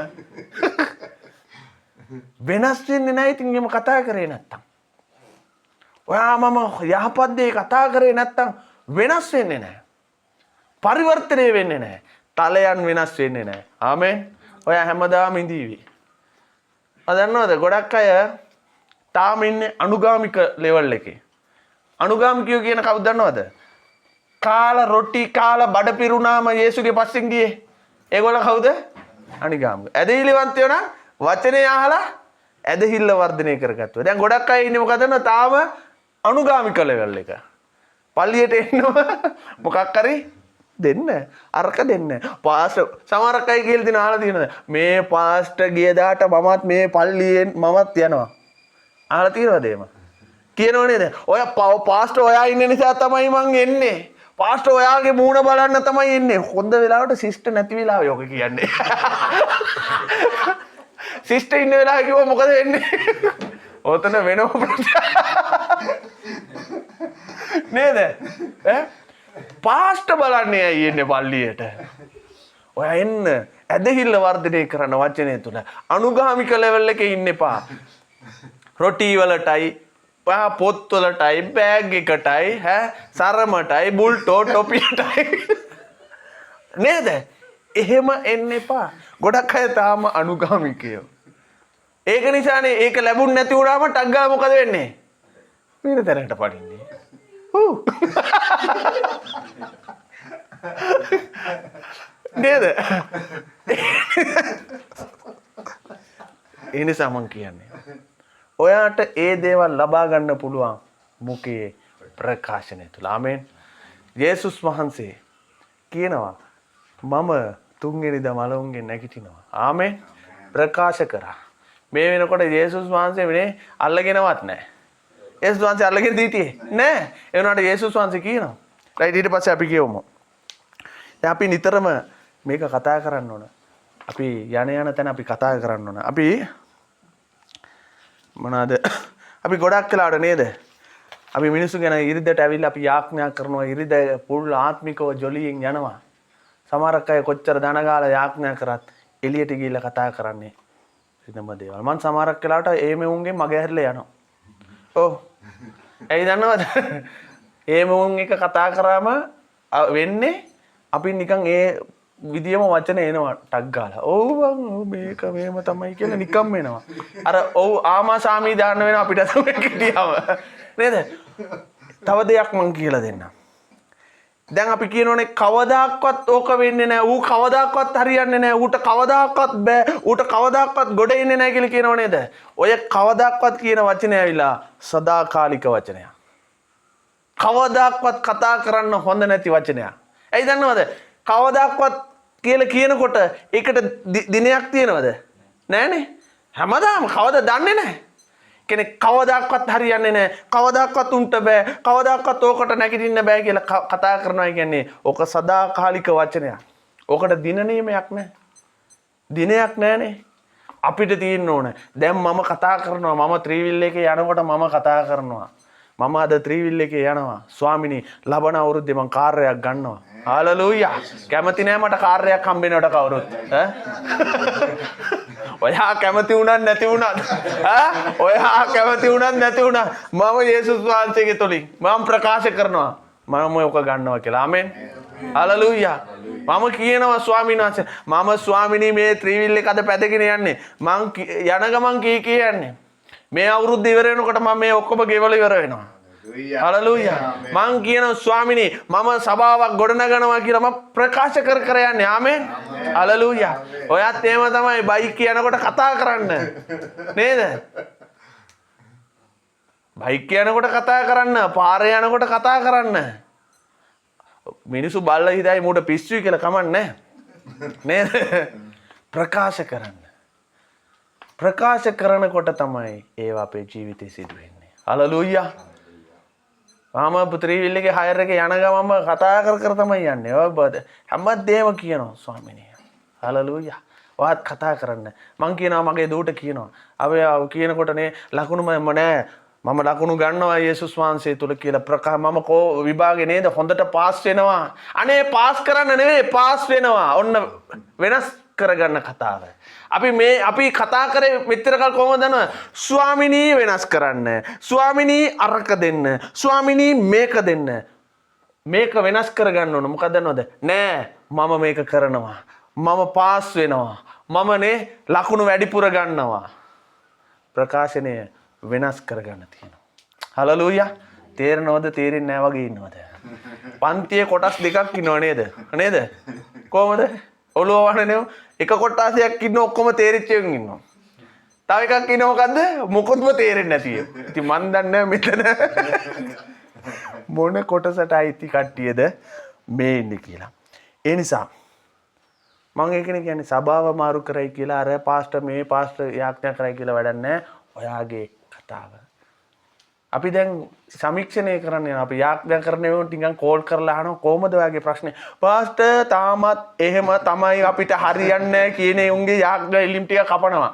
වෙනස් වෙන්නේ නැහැ ඉතින් එහෙම කතා කරේ නැත්තම්. ඔයා මම යහපත් දේ කතා කරේ නැත්තම් වෙනස් වෙන්නේ නැහැ. පරිවර්තනය වෙන්නේ නැහැ. තලයන් වෙනස් වෙන්නේ නැහැ. ආමෙන්. ඔයා හැමදාම ඉඳීවි. දන්නවද ගොඩක් අය තාම ඉන්නේ අනුගාමික ලෙවල් එකේ. අනුගාමිකයෝ කියන කවුද දන්නවද? කාලා රොටි කාලා බඩ පිරුණාම යේසුගේ පස්සෙන් ගියේ. ඒගොල්ලෝ කවුද? අනුගාමික. ඇදහිලිවන්තයෝ නම් වචනේ අහලා ඇදහිල්ල වර්ධනය කරගත්තා. දැන් ගොඩක් අය ඉන්නේ මොකද දන්නවද? තාම අනුගාමික ලෙවල් එක. පල්ලියට එන්නව මොකක් හරි දෙන්න අරක දෙන්න පාස්ටර් සමහරක් අය කියලා දින අහලා තියෙනවද මේ පාස්ටර් ගියදාට මමත් මේ පල්ලියෙන් මමත් යනවා අහලා තියෙනවද එහෙම කියනව නේද ඔය පාස්ටර් ඔයා ඉන්න නිසා තමයි මං එන්නේ පාස්ටර් ඔයාගේ මූණ බලන්න තමයි එන්නේ හොඳ වෙලාවට සිස්ටර් නැති වෙලාව යෝග කියන්නේ සිස්ටර් ඉන්න වෙලාව කිව්ව මොකද වෙන්නේ ඔතන වෙනව නේද ඈ පාස්ටර් බලන්නේ ඇයි එන්නේ පල්ලියට. ඔයා එන්න ඇදහිල්ල වර්ධනය කරන වචනය තුල අනුගාමික ලෙවල් එකේ ඉන්න එපා. රොටි වලටයි, ඔයා පොත් වලටයි, බෑග් එකටයි, සරමටයි, බුල්ටෝ ටොපියටයි. නේද? එහෙම එන්න එපා. ගොඩක් අය තාම අනුගාමිකයෝ. ඒක නිසානේ ඒක ලැබුණ නැති වුණාම ටක් ගාලා මොකද වෙන්නේ? වෙන තැනකට පඩින්නේ. නේද? ඒ නිසා මං කියන්නේ ඔයාට ඒ දේවල් ලබා ගන්න පුළුවන් මුකේ ප්‍රකාශනය තුල. ආමෙන්. යේසුස් වහන්සේ කියනවා මම තුන්වෙනිදා මලවුන්ගෙන් නැගිටිනවා. ආමෙන්. ප්‍රකාශ කරා. මේ වෙනකොට යේසුස් වහන්සේ වෙනේ අල්ලගෙනවත් නැහැ. යේසුස් වහන්සේ අල්ලගෙන දීතියේ නෑ. ඒ වුණාට යේසුස් වහන්සේ කියනවා. රයිට් ඊට පස්සේ අපි කියවමු. දැන් අපි නිතරම මේක කතා කරන්න ඕන. අපි යන තැන අපි කතා කරන්න ඕන. අපි මොනවාද? අපි ගොඩක් වෙලාවට නේද? අපි මිනිස්සු ගැන ඉරිදට ඇවිල්ලා අපි යාඥා කරනවා. ඉරිද පුල් ආත්මිකව ජොලියෙන් යනවා. සමහරක් අය කොච්චර දන ගාලා යාඥා කරත් එළියට ගිහිල්ලා කතා කරන්නේ ඉදම දේවල්. මං සමහරක් වෙලාවට ඒ මෙවුන්ගේ මගේ හැරිලා යනවා. ඔව්. ඇයි දන්නවද? ඒ මෙවුන් එක කතා කරාම වෙන්නේ අපි නිකන් ඒ විදියම වචන එනවා ටක් ගාලා. ඔව් බං මේක මේම තමයි කියලා නිකම් එනවා. අර ඔව් ආමා සාමී දාන්න වෙන අපිට තමයි කිටියව. නේද? තව දෙයක් මං කියලා දෙන්නම්. දැන් අපි කියනෝනේ කවදාක්වත් ඕක වෙන්නේ නැහැ. ඌ කවදාක්වත් හරියන්නේ නැහැ. ඌට කවදාක්වත් බෑ. ඌට කවදාක්වත් ගොඩ එන්නේ නැහැ කියලා කියනෝ නේද? ඔය කවදාක්වත් කියන වචනේ ඇවිලා සදාකාලික වචනයක්. කවදාක්වත් කතා කරන්න හොඳ නැති වචනයක්. ඇයි දන්නවද? කවදාක්වත් කියලා කියනකොට ඒකට දිනයක් තියෙනවද? නෑනේ. හැමදාම කවදා දන්නේ නැහැ. කෙනෙක් කවදාක්වත් හරියන්නේ නැහැ. කවදාක්වත් උන්ට බෑ. කවදාක්වත් ඕකට නැගිටින්න බෑ කියලා කතා කරනවා කියන්නේ ඕක සදාකාලික වචනයක්. ඕකට දින නියමයක් නැහැ. දිනයක් නැහනේ. අපිට තියෙන්න ඕන. දැන් මම කතා කරනවා. මම ත්‍රිවිල් එකේ යනකොට මම කතා කරනවා. මම අද ත්‍රිවිල් එකේ යනවා. ස්වාමිනී ලබන අවුරුද්දේ මං කාර් එකක් ගන්නවා. හාලලූයා. කැමති නෑ මට කාර් එකක් හම්බෙනවට කවුරුත්. ඔයා කැමති වුණත් නැති වුණත් ඔයා කැමති වුණත් නැති වුණත් මම යේසුස් වහන්සේගේ තුලින් මම ප්‍රකාශ කරනවා මම ඔක ගන්නවා කියලා. ආමෙන්. හාලලූයා. මම කියනවා ස්වාමීන් වහන්සේ මම ස්වාමිනී මේ ත්‍රිවිල් එක අද පැදගෙන යන්නේ. මං යන ගමන් කියන්නේ මේ අවුරුද්ද ඉවර වෙනකොට මම මේ ඔක්කොම ගෙවලා ඉවර වෙනවා. හලලූයා. මං කියනවා ස්වාමිනී මම සභාවක් ගොඩනගනවා කියලා මම ප්‍රකාශ කර යන්නේ. ආමෙන්. හලලූයා. ඔයත් එහෙම තමයි බයික් යනකොට කතා කරන්න. නේද? බයික් යනකොට කතා කරන්න, පාරේ යනකොට කතා කරන්න. මිනිස්සු බල්ලා හිතයි මූට පිස්සුයි කියලා කමන්නේ නේද? ප්‍රකාශ කරන්න. ප්‍රකාශ කරනකොට තමයි ඒව අපේ ජීවිතේ සිදු වෙන්නේ. හලලූයා. මම ත්‍රිවිල් එකේ හයර් එකේ යන ගමන්ම කතා කර තමයි යන්නේ. ඔය හැමදේම කියනවා ස්වාමිනේ. හලලූයා. ඔයත් කතා කරන්න. මං කියනවා මගේ දූට කියනවා. අපි කියනකොටනේ ලකුණුම නෑ. මම ලකුණු ගන්නවා යේසුස් වහන්සේ තුල කියලා මම විභාගේ නේද හොඳට පාස් වෙනවා. අනේ පාස් කරන්න නෙවෙයි පාස් වෙනවා. ඔන්න වෙනස් කරගන්න කතාව. අපි කතා කරේ මෙච්චර කල් කොහොමද දන්නවද? ස්වාමිනී වෙනස් කරන්න. ස්වාමිනී අරක දෙන්න. ස්වාමිනී මේක දෙන්න. මේක වෙනස් කරගන්න ඕන. මොකද දන්නවද? නෑ මම මේක කරනවා. මම පාස් වෙනවා. මම නේ ලකුණු වැඩිපුර ගන්නවා. ප්‍රකාශනය වෙනස් කරගන්න තියෙනවා. හලලූයා. තේරෙනවද තේරෙන්නේ නැහැ වගේ ඉන්නවද? පන්තියේ කොටස් දෙකක් ඉන්නව නේද? නේද? කොහමද? ඔළුව වහන්නේ එක කොටසක් ඉන්න ඔක්කොම තේරිච්ච එකකින් ඉන්නවා. තව එකක් ඉන්න මොකද්ද? මොකොත්ම තේරෙන්නේ නැති එක. ඉතින් මන් දන්නේ මෙතන මොන කොටසට අයිති කට්ටියද මේ ඉන්නේ කියලා. ඒ නිසා මම ඒකනේ කියන්නේ සභාව මාරු කරයි කියලා අර පාස්ටර් මේ පාස්ටර් යාඥා කරයි කියලා වැඩක් නැහැ. ඔයාගේ කතාව. අපි දැන් සමීක්ෂණය කරන්න යනවා. අපි යාඥා කරන ඒවා ටිකක් කෝල් කරලා අහනවා කොහොමද ඔයාගේ ප්‍රශ්නේ? පාස්ටර් තාමත් එහෙම තමයි අපිට හරියන්නේ නැහැ කියන උන්ගේ යාඥා ඉලිම් ටික කපනවා.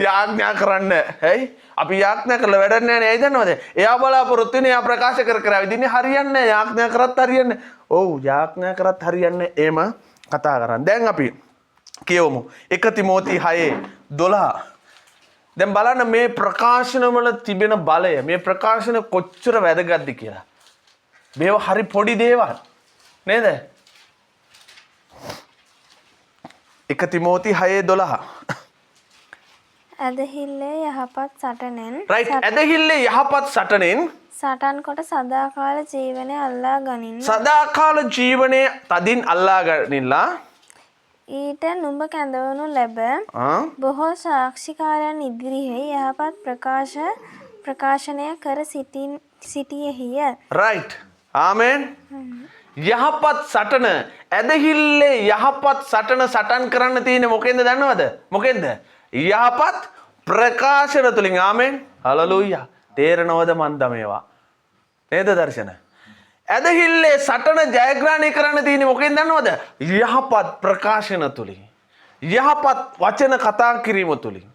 යාඥා කරන්න. හයි? අපි යාඥා කරලා වැඩක් නැහැ නේ. ඇයි දන්නවද? එයා බලාපොරොත්තු වෙන්නේ එයා ප්‍රකාශ කර ඉදින්නේ හරියන්නේ නැහැ. යාඥා කරත් හරියන්නේ. ඔව් යාඥා කරත් හරියන්නේ එහෙම කතා කරන්නේ. දැන් අපි කියවමු 1 තිමෝති 6:12. දැන් බලන්න මේ ප්‍රකාශන වල තිබෙන බලය මේ ප්‍රකාශන කොච්චර වැදගත්ද කියලා. මේව හරි පොඩි දේවල් නේද? 1 තිමෝති 6:12. ඇදහිල්ලේ යහපත් සටනෙන් රයිට්. ඇදහිල්ලේ යහපත් සටනෙන් සටන් කොට සදාකාල ජීවනය අල්ලා ගනින්න. සදාකාල ජීවනය තදින් අල්ලා ගනින්නලා ඊට නුඹ කැඳවනු ලැබ බොහෝ සාක්ෂිකාරයන් ඉදිරියේ යහපත් ප්‍රකාශනය කර සිටියෙහිය. රයිට්. ආමෙන්. යහපත් සටන ඇදහිල්ලේ යහපත් සටන සටන් කරන්න තියෙන්නේ මොකෙන්ද දන්නවද? මොකෙන්ද? යහපත් ප්‍රකාශන තුලින් ආමෙන් හලලූයා තේරෙනවද මන්ද මේවා නේද දර්ශන ඇදහිල්ලේ සටන ජයග්‍රහණය කරන්න තියෙන්නේ මොකෙන් දන්නවද යහපත් ප්‍රකාශන තුලින් යහපත් වචන කතා කිරීම තුලින්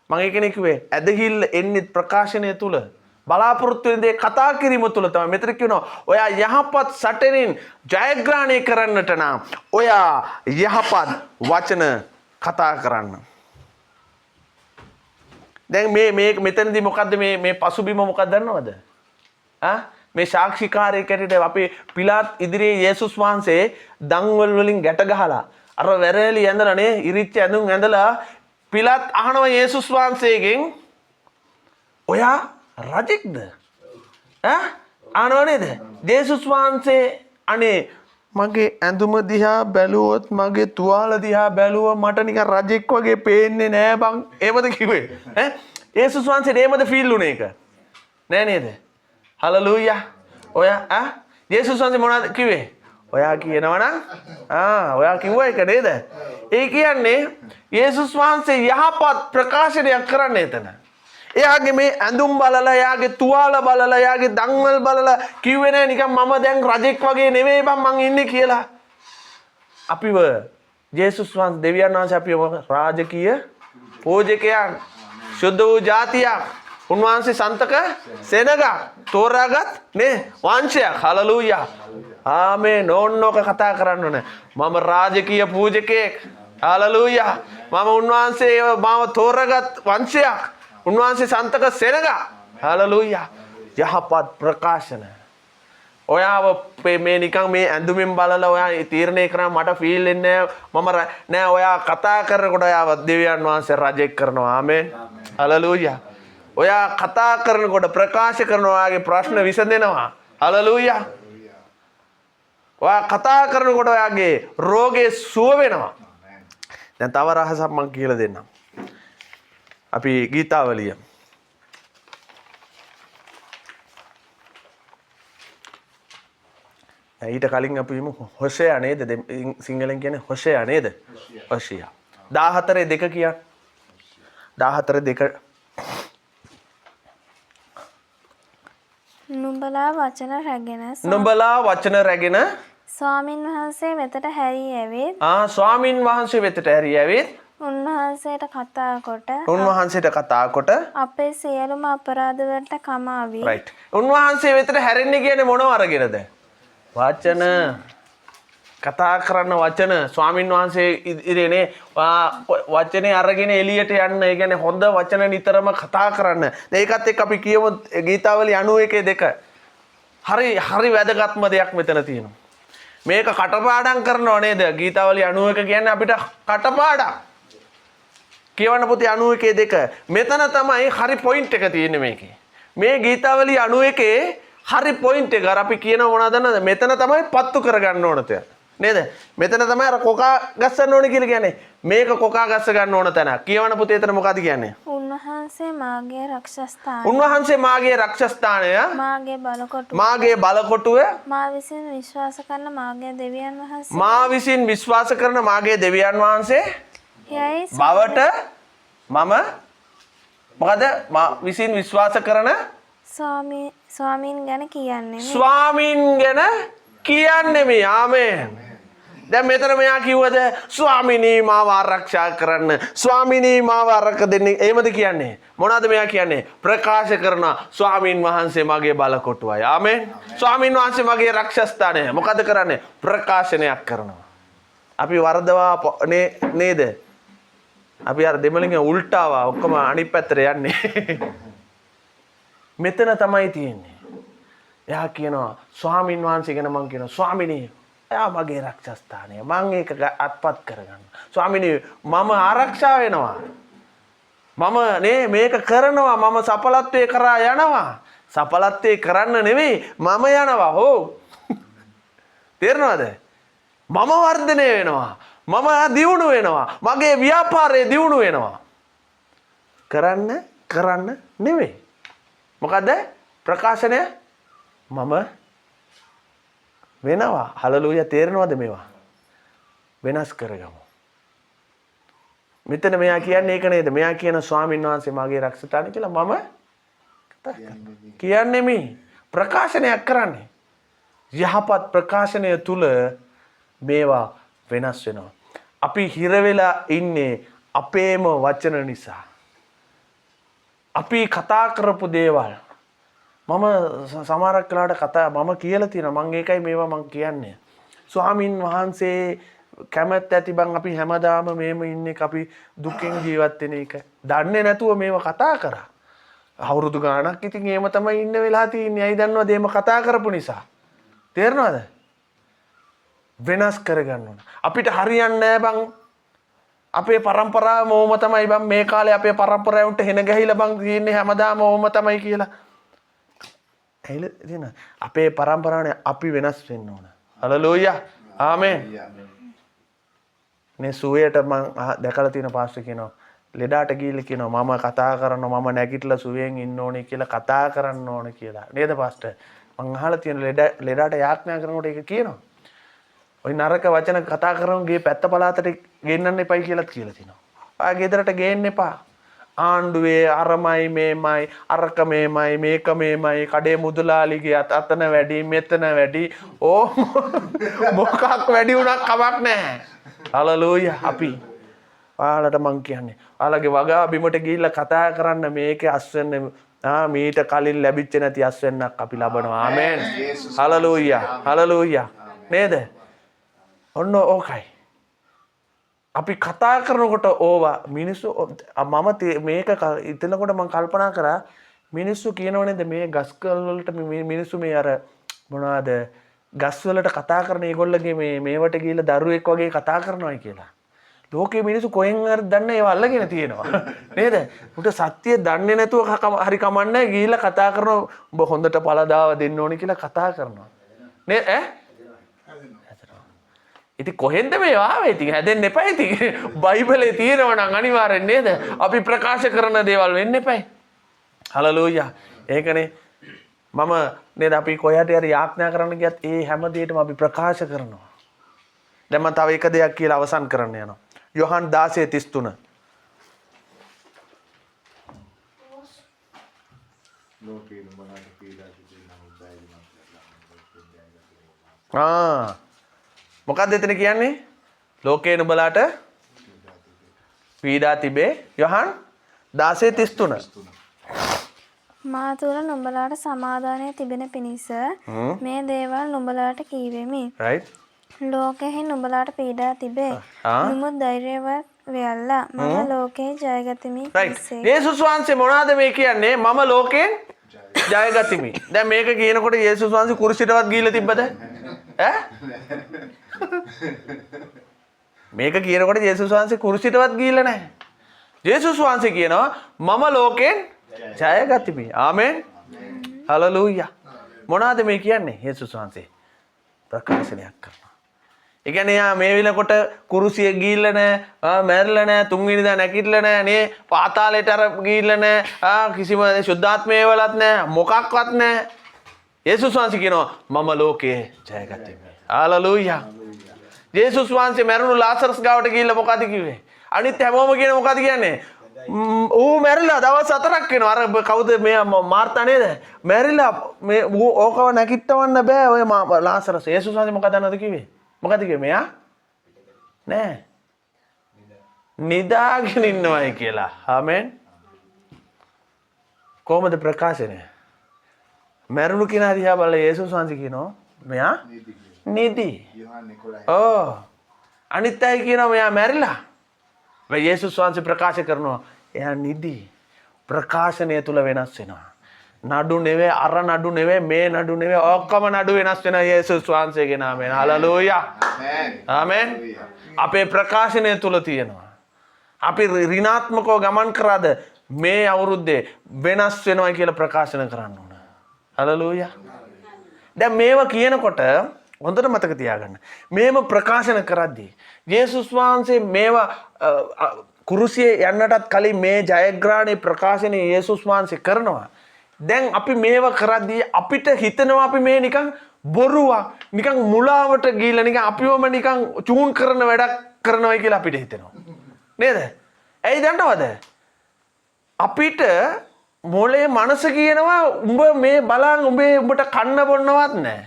මම ඒකනේ කිව්වේ ඇදහිල්ල එන්නේ ප්‍රකාශනය තුල බලාපොරොත්තු වෙන දේ කතා කිරීම තුල තමයි මෙතන කියනවා ඔයා යහපත් සටනින් ජයග්‍රහණය කරන්නට නම් ඔයා යහපත් වචන කතා කරන්න දැන් මේ මෙතනදී මොකද්ද මේ පසුබිම මොකක්ද දන්නවද මේ සාක්ෂිකාරයෙක් කැටියට අපේ පිලාත් ඉදිරියේ යේසුස් වහන්සේ දන්වල වලින් ගැට ගහලා අර වැරෑලි ඇඳලා නේ ඉරිච්ච ඇඳුම් ඇඳලා පිලාත් අහනවා යේසුස් වහන්සේගෙන් ඔයා රජෙක්ද අහනවා නේද යේසුස් වහන්සේ අනේ මගේ ඇඳුම දිහා බැලුවොත් මගේ තුවාල දිහා බැලුවා මට නිකන් රජෙක් වගේ පේන්නේ නෑ බං එහෙමද කිව්වේ යේසුස් වහන්සේට එහෙමද ෆීල් උනේ ඒක නෑ නේද හලලූයා ඔයා යේසුස් වහන්සේ මොනවද කිව්වේ ඔයා කියනවනම් ඔයා කිව්වා ඒක නේද ඒ කියන්නේ යේසුස් වහන්සේ යහපත් ප්‍රකාශනයක් කරන්නේ එතන එයාගේ මේ ඇඳුම් බලලා එයාගේ තුවාල බලලා එයාගේ දන්වල බලලා කිව්වේ නෑ නිකන් මම දැන් රජෙක් වගේ නෙවෙයි බං මං ඉන්නේ කියලා අපිව යේසුස් වහන්සේ දෙවියන් වහන්සේ අපිව රාජකීය පූජකයන් සුද්ධ වූ ජාතියක් උන්වහන්සේ සන්තක සෙනගක් තෝරාගත් නේ වංශයක් හලලූයා ආමේන් ඕන්නෝක කතා කරන්න ඕනේ මම රාජකීය පූජකයෙක් හලලූයා මම උන්වහන්සේ මාව තෝරාගත් වංශයක් උන්වහන්සේ සන්තක සෙනග හලලූයා යහපත් ප්‍රකාශන ඔයාව මේ නිකන් මේ ඇඳුමින් බලලා ඔයා තීරණය කරා මට ෆීල් වෙන්නේ මම නෑ ඔයා කතා කරනකොට ඔයාව දෙවියන් වහන්සේ රජෙක් කරනවා ආමේන් හලලූයා ඔයා කතා කරනකොට ප්‍රකාශ කරනවා ඔයාගේ ප්‍රශ්න විසඳෙනවා හලලූයා ඔයා කතා කරනකොට ඔයාගේ රෝගේ සුව වෙනවා දැන් තව රහසක් මම කියලා දෙන්නම් අපි ගීතාවලිය ඊට කලින් අපි හොෂයා නේද සිංහලෙන් කියන්නේ හොෂයා නේද හොෂයා 14:2 කියන්න 14:2 නුඹලා වචන රැගෙන ස්වාමින් වහන්සේ වෙතට හැරී ඇවිත් ස්වාමින් වහන්සේ වෙතට හැරී ඇවිත් උන්වහන්සේට කතා කොට අපේ සියලුම අපරාධ වලට කමාවි රයිට් උන්වහන්සේ වෙතට හැරෙන්නේ කියන්නේ මොනව අරගෙනද වචන කතා කරන්න වචන ස්වාමින් වහන්සේ ඉදිරියනේ වචනේ අරගෙන එළියට යන්න ඒ කියන්නේ හොඳ වචන නිතරම කතා කරන්න ඒකත් එක්ක අපි කියමු ගීතාවලි 91:2 හරි වැදගත්ම දෙයක් මෙතන තියෙනවා මේක කටපාඩම් කරනව නේද ගීතාවලි 91 කියන්නේ අපිට කටපාඩම් කියවන්න පුතේ 91:2 මෙතන තමයි හරි පොයින්ට් එක තියෙන්නේ මේකේ මේ ගීතාවලි 91 හරි පොයින්ට් එක අර අපි කියනවා මොනවද දන්නවද මෙතන තමයි පත්තු කරගන්න ඕන තැන නේද මෙතන තමයි අර කොකා ගස්සන්න ඕනේ කියලා කියන්නේ මේක කොකා ගස්ස ගන්න ඕන තැන කියවන්න පුතේ එතන මොකද්ද කියන්නේ උන්වහන්සේ මාගේ රක්ෂස්ථානය මාගේ බලකොටුව මා විසින් විශ්වාස කරන මාගේ දෙවියන් වහන්සේ බවට මම මොකද මා විසින් විශ්වාස කරන ස්වාමීන් ගැන කියන්නේ මේ ආමේන් දැන් මෙතන මෙයා කිව්වද ස්වාමිනී මාව ආරක්ෂා කරන්න ස්වාමිනී මාව ආරක්ෂා දෙන්නේ එහෙමද කියන්නේ මොනවද මෙයා කියන්නේ ප්‍රකාශ කරන ස්වාමින් වහන්සේ මගේ බලකොටුවයි ආමේන් ස්වාමින් වහන්සේ මගේ රක්ෂස්ථානය මොකද කරන්නේ ප්‍රකාශනයක් කරනවා අපි වරදවා නේද අපි අර දෙමළෙන් උල්ටාවා ඔක්කොම අනිත් පැත්තට යන්නේ මෙතන තමයි තියෙන්නේ එයා කියනවා ස්වාමින් වහන්සේ ගැන මං කියනවා ස්වාමිනී එයා මගේ රක්ෂස්ථානය මං ඒක අත්පත් කරගන්න ස්වාමිනී මම ආරක්ෂා වෙනවා මම නේ මේක කරනවා මම සඵලත්වයේ කරා යනවා සඵලත්වයේ කරන්න නෙවෙයි මම යනවා හෝ තේරෙනවද මම වර්ධනය වෙනවා මම දියුණු වෙනවා මගේ ව්‍යාපාරය දියුණු වෙනවා කරන්න නෙවෙයි මොකද ප්‍රකාශනය මම වෙනවා හලලූයා තේරෙනවද මේවා වෙනස් කරගමු මෙතන මෙයා කියන්නේ ඒක නේද? මෙයා කියන ස්වාමීන් වහන්සේ මගේ රක්ෂිතානි කියලා මම කියන්නේ මේ ප්‍රකාශනයක් කරන්නේ. යහපත් ප්‍රකාශනය තුල මේවා වෙනස් වෙනවා. අපි හිර වෙලා ඉන්නේ අපේම වචන නිසා. අපි කතා කරපු දේවල් මම සමහරක් වෙලාවට මම කියලා තියෙනවා. මම ඒකයි මේවා මම කියන්නේ. ස්වාමින් වහන්සේ කැමැත්ත ඇති බං අපි හැමදාම මේම ඉන්නේ අපි දුකෙන් ජීවත් වෙන එක. දන්නේ නැතුව මේව කතා කරා. අවුරුදු ගාණක් ඉතින් එහෙම තමයි ඉන්න වෙලා තියෙන්නේ. ඇයි දන්නවද? එහෙම කතා කරපු නිසා. තේරෙනවද? වෙනස් කරගන්න ඕන. අපිට හරියන්නේ නැහැ බං. අපේ પરම්පරාවම ඕම තමයි බං. මේ කාලේ අපේ પરම්පරාවට හෙන ගහිලා බං තියෙන්නේ හැමදාම ඕම තමයි කියලා. ඇයිල දින අපේ પરම්පරාවනේ අපි වෙනස් වෙන්න ඕන. හලෙලූයා. ආමෙන්. මේ සුවයට මම දැකලා තියෙන පාස්ටර් කියනවා ලෙඩාට ගිහිල්ලා කියනවා මම කතා කරනවා මම නැගිටලා සුවයෙන් ඉන්න ඕනේ කියලා කතා කරන්න ඕනේ කියලා. නේද පාස්ටර්? මං අහලා තියෙන ලෙඩාට යාඥා කරනකොට ඒක කියනවා. ওই නරක වචන කතා කරන ගේ පැත්ත පළාතට ගෙන්නන්න එපයි කියලාත් කියලා තිනවා. ආ ගෙදරට ගේන්න එපා. ආණ්ඩුවේ අරමයි මේමයි අරක මේමයි මේක මේමයි කඩේ මුදලාලිගේ අතන වැඩි මෙතන වැඩි මොකක් වැඩි වුණක් කමක් නැහැ. හලෙලූයා. අපි ඔයාලට මං කියන්නේ ඔයාලගේ වගා බිමට ගිහිල්ලා කතා කරන්න මේකේ අස්වෙන්න මීට කලින් ලැබිච්ච නැති අස්වෙන්නක් අපි ලබනවා. ආමෙන්. හලෙලූයා. හලෙලූයා. නේද? ඔන්න ඕකයි. අපි කතා කරනකොට ඕවා මිනිස්සු මම මේක ඉතනකොට මම කල්පනා කරා මිනිස්සු කියනව නේද මේ ගස්කල් වලට මිනිස්සු මේ අර මොනවාද ගස් වලට කතා කරන ඒගොල්ලගේ මේවට ගිහිල්ලා දරුවෙක් වගේ කතා කරනවායි කියලා. ලෝකේ මිනිස්සු කොහෙන් හරි දන්නේ ඒව අල්ලගෙන තියෙනවා. නේද? උට සත්‍ය දන්නේ නැතුව හරි කමන්නේ ගිහිල්ලා කතා කරනවා උඹ හොඳට පළදාව දෙන්න ඕනේ කියලා කතා කරනවා. නේද? ඉතින් කොහෙන්ද මේ ආවේ? ඉතින් හැදෙන්න එපා ඉතින්. බයිබලේ තියෙනවා නම් අනිවාර්යෙන් නේද? අපි ප්‍රකාශ කරන දේවල් වෙන්න එපයි. හලෙලූයා. ඒකනේ මම නේද අපි කොහයට හරි යාඥා කරන්න ගියත් ඒ හැම දෙයකම අපි ප්‍රකාශ කරනවා. දැන් මම තව එක දෙයක් කියලා අවසන් කරන්න යනවා. යොහන් 16:33. මොකක්ද එතන කියන්නේ? ලෝකේ නුඹලාට පීඩා තිබේ. යොහන් 16:33. මා තුළ නුඹලාට සමාදානය තිබෙන පිණිස මේ දේවල් නුඹලාට කීවෙමි. right. ලෝකෙහි නුඹලාට පීඩා තිබේ. නමුත් ධෛර්යවත් වෙයල්ලා. මම ලෝකේ ජයගතිමි. right. යේසුස් වහන්සේ මොනවාද මේ කියන්නේ? මම ලෝකෙන් ජයගතිමි. දැන් මේක කියනකොට යේසුස් වහන්සේ කුරුසියටවත් ගිහිල්ලා තිබ්බද? ඈ? මේක කියනකොට යේසුස් වහන්සේ කුරුසියටවත් ගිහිල්ලා නැහැ. යේසුස් වහන්සේ කියනවා මම ලෝකෙන් ජයගතිමි. ආමෙන්. හලෙලූයා. මොනවාද මේ කියන්නේ? යේසුස් වහන්සේ ප්‍රකාශනයක් කරනවා. ඒ කියන්නේ යා මේ වෙනකොට කුරුසිය ගිහිල්ලා නැහැ, මැරිලා නැහැ, තුන්වෙනිදා නැගිටලා නැහැ නේ, පාතාලයට අර ගිහිල්ලා නැහැ, කිසිම සුද්ධාත්මයේ වලත් නැහැ, මොකක්වත් නැහැ. යේසුස් වහන්සේ කියනවා මම ලෝකේ ජයගතිමි. හලෙලූයා. යේසුස් වහන්සේ මැරුණු ලාසරස් ගාවට ගිහිල්ලා මොකද කිව්වේ? අනිත් හැමෝම කියන මොකද කියන්නේ? ඌ මැරිලා දවස් 4ක් වෙනවා. අර කවුද මෙයා මාර්තා නේද? මැරිලා මේ ඕකව නැගිටවන්න බෑ ඔය ලාසරස්. යේසුස් වහන්සේ මොකද දන්නවද කිව්වේ? මොකද කිව්වේ මෙයා? නෑ. නිදාගෙන ඉන්නවයි කියලා. ආමෙන්. කොහොමද ප්‍රකාශනය? මැරුණු කෙනා දිහා බලලා යේසුස් වහන්සේ කියනවා මෙයා නිදි. අනිත් අය කියනවා මෙයා මැරිලා. මේ යේසුස් වහන්සේ ප්‍රකාශ කරනවා එයා නිදි. ප්‍රකාශනය තුල වෙනස් වෙනවා. නඩු නෙවෙයි අර නඩු නෙවෙයි මේ නඩු නෙවෙයි ඔක්කොම නඩු වෙනස් වෙනවා යේසුස් වහන්සේගේ නාමයෙන්. හලෙලූයා. ආමෙන්. අපේ ප්‍රකාශනය තුල තියෙනවා. අපි ඍණාත්මකව ගමන් කරාද මේ අවුරුද්දේ වෙනස් වෙනවා කියලා ප්‍රකාශන කරන්න ඕන. හලෙලූයා. දැන් මේව කියනකොට හොඳට මතක තියාගන්න. මේව ප්‍රකාශන කරද්දී යේසුස් වහන්සේ මේවා කුරුසියේ යන්නටත් කලින් මේ ජයග්‍රහණේ ප්‍රකාශනය යේසුස් වහන්සේ කරනවා. දැන් අපි මේව කරද්දී අපිට හිතෙනවා අපි මේ නිකන් බොරුවක් නිකන් මුලාවට ගිහිල්ලා නිකන් අපිවම නිකන් චූන් කරන වැඩක් කරනවා කියලා අපිට හිතෙනවා. නේද? ඇයි දන්නවද? අපිට මොලේ මනස කියනවා උඹ මේ බලන් උඹට කන්න බොන්නවත් නැහැ.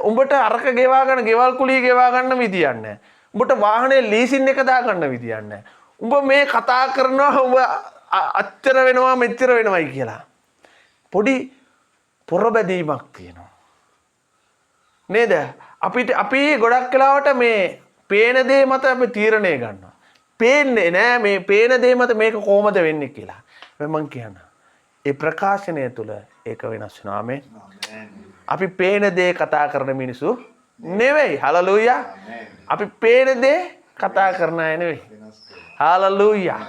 උඹට අරක ගෙවා ගන්න, ගෙවල් කුලිය ගෙවා ගන්න විදියක් නැහැ. උඹට වාහනේ ලීසින් එක දා ගන්න විදියක් නැහැ. උඹ මේ කතා කරනවා උඹ අච්චර වෙනවා මෙච්චර වෙනවයි කියලා. පොඩි පොරබැදීමක් තියෙනවා. නේද? අපි ගොඩක් වෙලාවට මේ පේන දේ මත අපි තීරණය ගන්නවා. පේන්නේ නෑ මේ පේන දේ මත මේක කොහොමද වෙන්නේ කියලා. මම කියනවා. ඒ ප්‍රකාශනය තුළ ඒක වෙනස් වෙනවා. ආමේන්. අපි පේන දේ කතා කරන මිනිසු නෙවෙයි. හලලූයා. අපි පේන දේ කතා කරන අය නෙවෙයි. හලලූයා.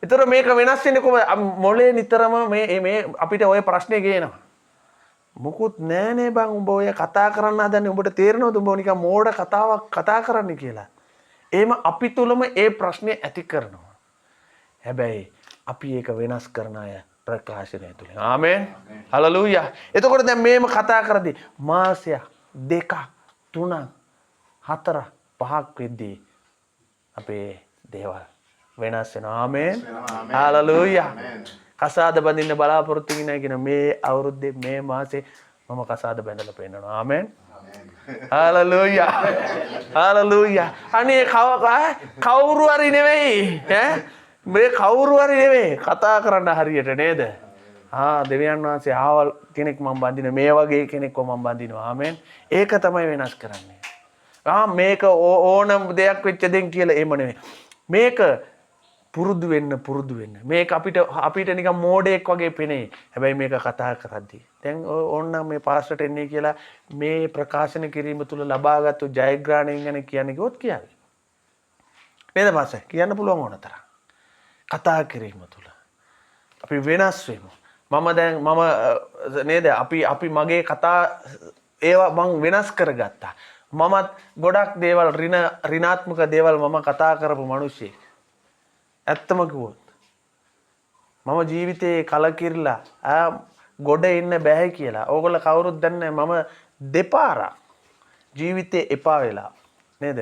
ඒතර මේක වෙනස් වෙන්නේ කොහොමද? මොලේ නිතරම මේ අපිට ওই ප්‍රශ්නේ ගේනවා. මුකුත් නෑනේ බං උඹ ඔය කතා කරන්න හදන්නේ උඹට තේරෙනවද උඹ නිකන් මෝඩ කතාවක් කතා කරන්න කියලා. එහෙම අපි තුලම ඒ ප්‍රශ්නේ ඇති කරනවා. හැබැයි අපි ඒක වෙනස් කරන අය ප්‍රකාශනය තුලින්. ආමේන්. හලලූයා. එතකොට දැන් මේම කතා කරද්දී මාසයක් 2ක් 3ක් 4ක් 5ක් වෙද්දී අපේ දේවල් වෙනස් වෙනවා. ආමේන්. හලලූයා. කසාද බඳින්න බලාපොරොත්තු වෙනා කියන මේ අවුරුද්දේ මේ මාසේ මම කසාද බැඳලා පෙන්නනවා. ආමේන්. හලලූයා. හලලූයා. අනේ කවුරු හරි නෙවෙයි. මේ කවුරු හරි නෙවෙයි. කතා කරන්න හරියට නේද? දෙවියන් වහන්සේ ආවල් කෙනෙක් මම බඳින මේ වගේ කෙනෙක්ව මම බඳිනවා. ආමේන්. ඒක තමයි වෙනස් කරන්නේ. මේක ඕනම දෙයක් වෙච්ච දෙන් කියලා එහෙම නෙවෙයි. මේක පුරුදු වෙන්න මේක අපිට නිකන් මෝඩෙක් වගේ පෙනේ. හැබැයි මේක කතා කරද්දී දැන් ඕන්නම් මේ පාස්ටර්ට එන්නේ කියලා මේ ප්‍රකාශන කිරීම තුළ ලබාගත්තු ජයග්‍රහණයෙන් ගැන කියන්නේ කිව්වොත් කියාවි. නේද පාස්ටර්? කියන්න පුළුවන් ඕන තරම්. කතා කිරීම තුළ අපි වෙනස් වෙමු. නේද අපි මගේ කතා ඒවා මං වෙනස් කරගත්තා. මමත් ගොඩක් දේවල් ඍණාත්මක දේවල් මම කතා කරපු මිනිස්සෙක්. ඇත්තම කිව්වොත් මම ජීවිතේ කලකිරලා ගොඩ එන්න බෑ කියලා. ඕගොල්ලෝ කවුරුත් දන්නේ මම දෙපාරක් ජීවිතේ එපා වෙලා නේද?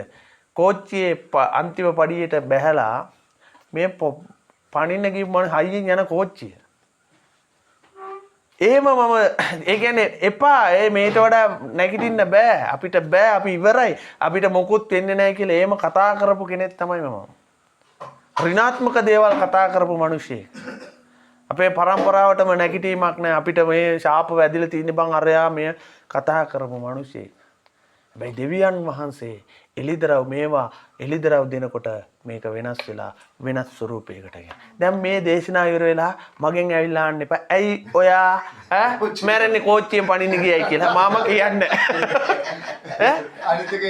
කෝච්චියේ අන්තිම පඩියට බැහැලා මේ පණින්න ගිහින් මම හයියෙන් යන කෝච්චිය. එහෙම මම ඒ කියන්නේ එපා මේට වඩා නැගිටින්න බෑ. අපිට බෑ අපි ඉවරයි. අපිට මොකුත් වෙන්නේ නැහැ කියලා එහෙම කතා කරපු කෙනෙක් තමයි මම. ඍණාත්මක දේවල් කතා කරපු මිනිස්සෙක්. අපේ પરම්පරාවටම නැගිටීමක් නැහැ. අපිට මේ ශාප වැදිලා තියෙන බං අරයා මේ කතා කරපු මිනිස්සෙක්. හැබැයි දෙවියන් වහන්සේ එලිදරව් දෙනකොට මේක වෙනස් වෙලා වෙනස් ස්වරූපයකට ගියා. දැන් මේ දේශනාව ඉවර වෙලා මගෙන් ඇවිල්ලා ආන්න එපා. ඇයි ඔයා මැරෙන්නේ කෝච්චියෙන් පණින්න ගියයි කියලා මම කියන්නේ. අනිත් එක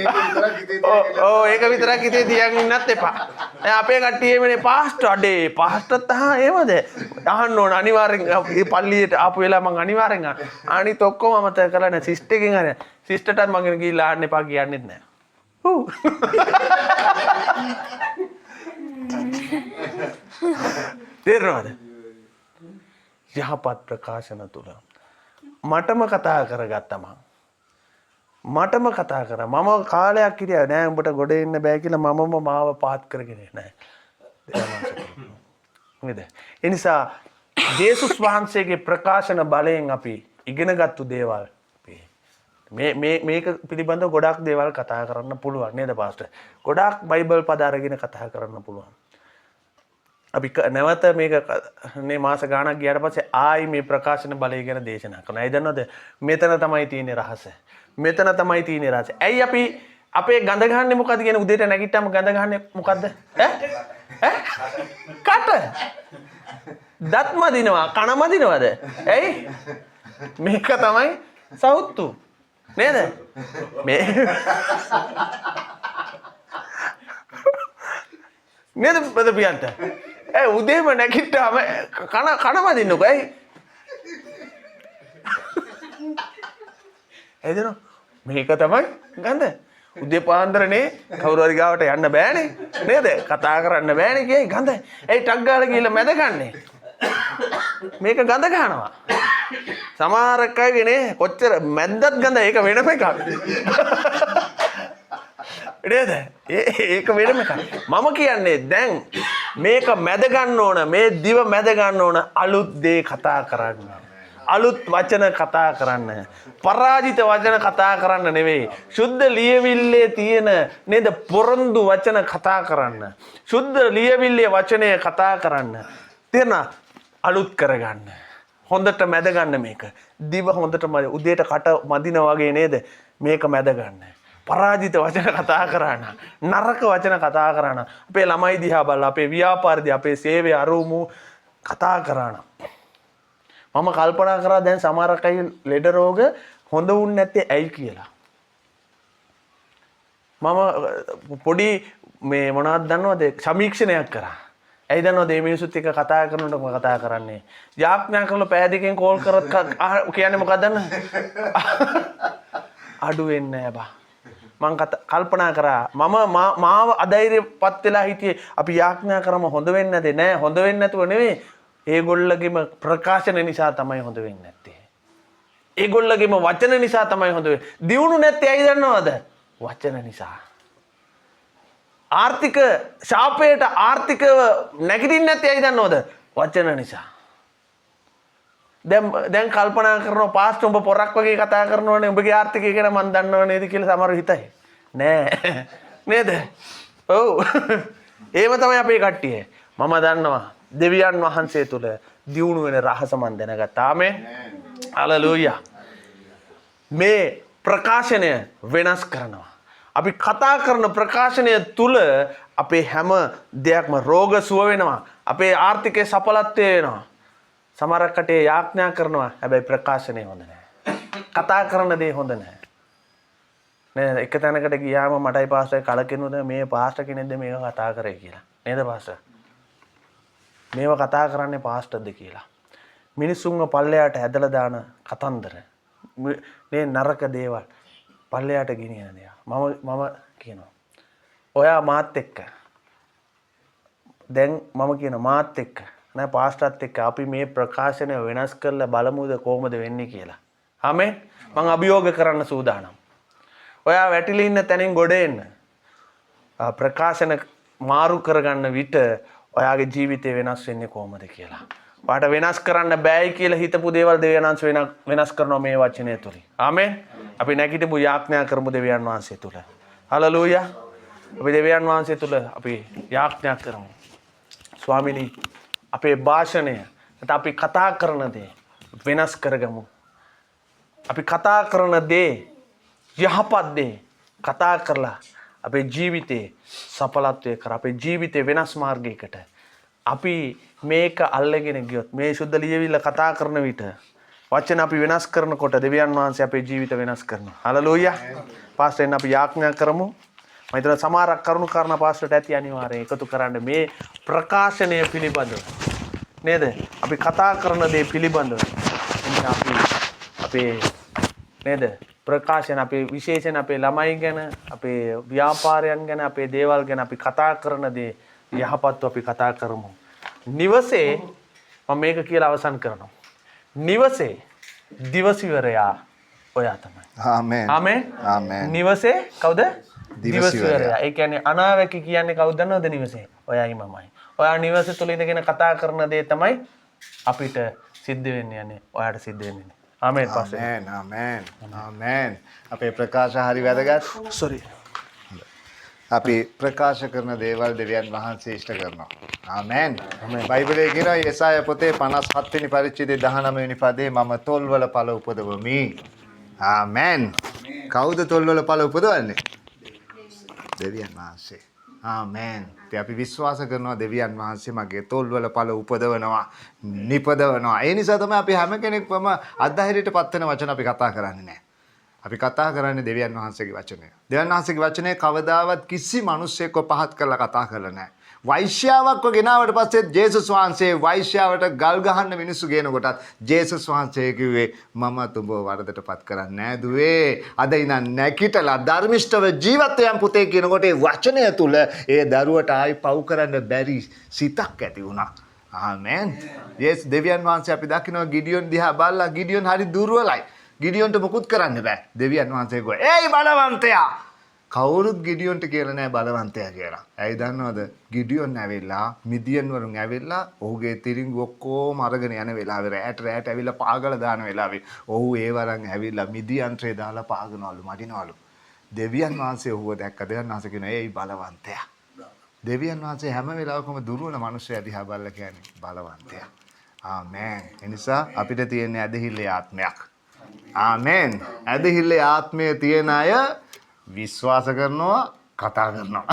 ඒක විතරක් හිතේ තියන් ඉන්නත් එපා. දැන් අපේ කට්ටිය එමනේ පාස්ටර් පාස්ටර්ත් එහෙමද? අහන්න ඕන අනිවාර්යෙන් මේ පල්ලියට ආපු වෙලාව මම අනිවාර්යෙන් අනිත් ඔක්කොම අමතක කරලා නැහැ. සිස්ටර් එකෙන් හරි. සිස්ටර්ටත් මගෙන් ගිහිල්ලා ආන්න එපා කියන්නෙත් නැහැ. තේරෙනවද? යහපත් ප්‍රකාශන තුල මටම කතා කරගත්තා මටම කතා කරා. මම කාලයක් කිරියා නෑ උඹට ගොඩ එන්න බෑ කියලා මමම මාව පහත් කරගෙන නෑ. නේද? ඒ නිසා ජේසුස් වහන්සේගේ ප්‍රකාශන බලයෙන් අපි ඉගෙනගත්තු දේවල් මේක පිළිබඳව ගොඩක් දේවල් කතා කරන්න පුළුවන් නේද පාස්ටර්? ගොඩක් බයිබල් පද අරගෙන කතා කරන්න පුළුවන්. අපි නැවත මේක මේ මාස ගාණක් ගියාට පස්සේ ආයි මේ ප්‍රකාශන බලය ගැන දේශනා කරනවා. ඒ දන්නවද? මෙතන තමයි තියෙන්නේ රහස. මෙතන තමයි තියෙන්නේ රහස. ඇයි අපි අපේ ගඳ ගහන්නේ මොකද්ද කියන උදේට නැගිට්ටම ගඳ ගහන්නේ මොකද්ද? කට. දත්ම දිනවා, කනම දිනවද? ඇයි? මේක තමයි සවුත්තු. නේද? මේ නේද ප්‍රතිපියන්ත? උදේම නැගිට්ටාම කනම දින්නකෝ. ඇයි? එදිනෝ මේක තමයි ගඳ. උදේ පාන්දරනේ කවුරු හරි ගාවට යන්න බෑනේ. නේද? කතා කරන්න බෑනේ කියයි ගඳ. ඇයි ටක් ගාලා ගිහලා මැද ගන්නේ? මේක ගඳ ගන්නවා. සමහර අයගේ කොච්චර මැද්දත් ගඳ ඒක වෙනම එකක්. නේද? ඒක වෙනම එකක්. මම කියන්නේ දැන් මේක මැද ගන්න ඕන. මේ දිව මැද ගන්න ඕන. අලුත් දේ කතා කරන්න. අලුත් වචන කතා කරන්න. පරාජිත වචන කතා කරන්න නෙවෙයි. සුද්ධ ලියවිල්ලේ තියෙන නේද පොරොන්දු වචන කතා කරන්න. සුද්ධ ලියවිල්ලේ වචනය කතා කරන්න. තේරෙන අලුත් කරගන්න. හොඳට මැද ගන්න මේක. දිව හොඳට උදේට කට මදින වගේ නේද? මේක මැද ගන්න. පරාජිත වචන කතා කරන්න. නරක වචන කතා කරන්න. අපේ ළමයි දිහා බලලා අපේ ව්‍යාපාරදී අපේ සේවය අරුමු කතා කරන්න. මම කල්පනා කරා දැන් සමහරක් අය ලෙඩ රෝග හොඳ වුන්නේ නැත්තේ ඇයි කියලා. මම පොඩි මේ මොනවද දන්නවද සමීක්ෂණයක් කරා. ඇයි දන්නවද මේ මිනිස්සුත් එක්ක කතා කරනකොට මම කතා කරන්නේ. යාඥා කරලා පෑ දෙකෙන් කෝල් කරත් කියන්නේ මොකක්ද දන්නවද? අඩු වෙන්නේ නැහැ බා. මං කල්පනා කරා මාව අධෛර්යපත් වෙලා හිටියේ අපි යාඥා කරම හොඳ වෙන්නේ නැතේ නෑ හොඳ වෙන්නේ නැතුව නෙවෙයි ඒගොල්ලගේම ප්‍රකාශන නිසා තමයි හොඳ වෙන්නේ නැත්තේ ඒගොල්ලගේම වචන නිසා තමයි හොඳ වෙන්නේ දියුණු නැත්තේ ඇයි දන්නවද වචන නිසා ආර්ථික ශාපයට ආර්ථිකව නැගිටින්නේ නැත්තේ ඇයි දන්නවද වචන නිසා දැන් කල්පනා කරනවා පාස්ටර් උඹ පොරක් වගේ කතා කරනවනේ උඹගේ ආර්ථිකය ගැන මන් දන්නව නේද කියලා සමහර හිතයි නෑ නේද ඔව් එහෙම තමයි අපේ කට්ටිය මම දන්නවා දෙවියන් වහන්සේ තුල දියුණු වෙන රහස මන් දැනගත්තා ආමේන් හලෙලූයා මේ ප්‍රකාශනය වෙනස් කරනවා අපි කතා කරන ප්‍රකාශනය තුල අපේ හැම දෙයක්ම රෝග සුව වෙනවා අපේ ආර්ථිකයේ සඵලත්වය වෙනවා සමහරක් කටේ යාඥා කරනවා හැබැයි ප්‍රකාශනය හොඳ නැහැ. කතා කරන දේ හොඳ නැහැ. නේද? එක තැනකට ගියාම මටයි පාස්ටර් කලකිනුද මේ පාස්ටර් කෙනෙක්ද මේක කතා කරේ කියලා. නේද පාස්ටර්? මේව කතා කරන්නේ පාස්ටර්ද කියලා. මිනිසුන්ව පල්ලෙයට ඇදලා දාන කතන්දර. මේ නරක දේවල් පල්ලෙයට ගෙනියන දේවල්. මම කියනවා. ඔයා මාත් එක්ක. දැන් මම කියන මාත් එක්ක නෑ පාස්ටර්ත් එක්ක අපි මේ ප්‍රකාශනය වෙනස් කරලා බලමුද කොහොමද වෙන්නේ කියලා. ආමේන්. මම අභියෝග කරන්න සූදානම්. ඔයා වැටිලා ඉන්න තැනින් ගොඩ එන්න. ප්‍රකාශන මාරු කරගන්න විට ඔයාගේ ජීවිතේ වෙනස් වෙන්නේ කොහොමද කියලා. ඔයාට වෙනස් කරන්න බෑයි කියලා හිතපු දේවල් දෙවියන්වහන්ස වෙනස් කරනවා මේ වචනය තුලින්. ආමේන්. අපි නැගිටමු යාඥා කරමු දෙවියන් වහන්සේ තුල. හලෙලූයා. අපි දෙවියන් වහන්සේ තුල අපි යාඥා කරමු. ස්වාමිනී අපේ භාෂණය නැත්නම් අපි කතා කරන දේ වෙනස් කරගමු. අපි කතා කරන දේ යහපත් දේ කතා කරලා අපේ ජීවිතේ සඵලත්වයේ කර අපේ ජීවිතේ වෙනස් මාර්ගයකට අපි මේක අල්ලගෙන ගියොත් මේ සුද්ධ ලියවිල්ල කතා කරන විට වචන අපි වෙනස් කරනකොට දෙවියන් වහන්සේ අපේ ජීවිත වෙනස් කරනවා. හලෙලූයා. පාස්ටර්ෙන් අපි යාඥා කරමු. මම හිතනවා සමහරක් කරුණු කාරණා පාස්ටර්ට ඇති අනිවාර්යයෙන් එකතු කරන්න මේ ප්‍රකාශනය පිළිබඳව නේද අපි කතා කරන දේ පිළිබඳව අපි අපේ නේද ප්‍රකාශන අපේ විශේෂයෙන් අපේ ළමයි ගැන අපේ ව්‍යාපාරයන් ගැන අපේ දේවල් ගැන අපි කතා කරන දේ යහපත්ව අපි කතා කරමු නිවසේ මම මේක කියලා අවසන් කරනවා නිවසේ දිවසිවරයා ඔයා තමයි ආමේන් ආමේන් ආමේන් නිවසේ කවුද දිවසිවරයා. ඒ කියන්නේ අනාවැකි කියන්නේ කවුද දන්නවද නිවසේ? ඔයයි මමයි. ඔයා නිවසේ තුල ඉඳගෙන කතා කරන දේ තමයි අපිට සිද්ධ වෙන්නේ යන්නේ. ඔයාට සිද්ධ වෙන්නේ. ආමේන් පාස්ටර්. ආමේන් ආමේන් ආමේන් අපේ ප්‍රකාශ හරි වැදගත්. සෝරි. අපි ප්‍රකාශ කරන දේවල් දෙවියන් වහන්සේ ඉෂ්ට කරනවා. ආමේන්. බයිබලයේ කියනවා යෙසාය පොතේ 57 වෙනි පරිච්ඡේදයේ 19 වෙනි පදේ මම තොල්වල පළ උපදවමි. ආමේන්. කවුද තොල්වල පළ උපදවන්නේ? දෙවියන් වහන්සේ. ආමේන්. අපි විශ්වාස කරනවා දෙවියන් වහන්සේ මගේ තොල්වල පළ උපදවනවා, නිපදවනවා. ඒ නිසා තමයි අපි හැම කෙනෙක්වම අධෛර්යයට පත් වෙන වචන අපි කතා කරන්නේ නැහැ. අපි කතා කරන්නේ දෙවියන් වහන්සේගේ වචනය. දෙවියන් වහන්සේගේ වචනය කවදාවත් කිසි මිනිසෙක්ව පහත් කරලා කතා කරලා නැහැ. වෛශ්‍යාවක්ව ගෙනාවට පස්සේ ජේසුස් වහන්සේ වෛශ්‍යාවට ගල් ගහන්න මිනිස්සු ගේනකොටත් ජේසුස් වහන්සේ කිව්වේ මම තුඹව වරදටපත් කරන්නේ නෑ දුවේ. අද ඉඳන් නැකිටලා ධර්මිෂ්ඨව ජීවත් වෙන පුතේ කියනකොට ඒ වචනය තුල ඒ දරුවට ආයි පව් කරන්න බැරි සිතක් ඇති වුණා. ආමේන්. යේස් දෙවියන් වහන්සේ අපි දකිනවා ගිඩියොන් දිහා බලලා ගිඩියොන් හරි දුර්වලයි. ගිඩියොන්ට මොකුත් කරන්න බෑ. දෙවියන් වහන්සේ ගෝ "ඒයි බලවන්තයා කවුරුත් ගිඩියොන්ට කියලා නෑ බලවන්තයා කියලා. ඇයි දන්නවද? ගිඩියොන් ඇවිල්ලා මිදියන් වරුන් ඇවිල්ලා ඔහුගේ තිරිඟු ඔක්කොම අරගෙන යන වෙලාවේ රැට ඇවිල්ලා පාගල දාන වෙලාවේ ඔහු ඒ වරන් ඇවිල්ලා මිදියන්ට්‍රේ දාලා පාගනවලු මඩිනවලු. දෙවියන් වහන්සේ ඔහුව දැක්ක. දෙවියන් වහන්සේ කියනවා "ඒයි බලවන්තයා." දෙවියන් වහන්සේ හැම වෙලාවකම දුර්වල මිනිස්සයා දිහා බලලා කියන්නේ බලවන්තයා. ආමේන්. ඒ නිසා අපිට තියෙන ඇදහිල්ලේ ආත්මයක්. ආමේන්. ඇදහිල්ලේ ආත්මය තියෙන අය විශ්වාස කරනවා කතා කරනවා.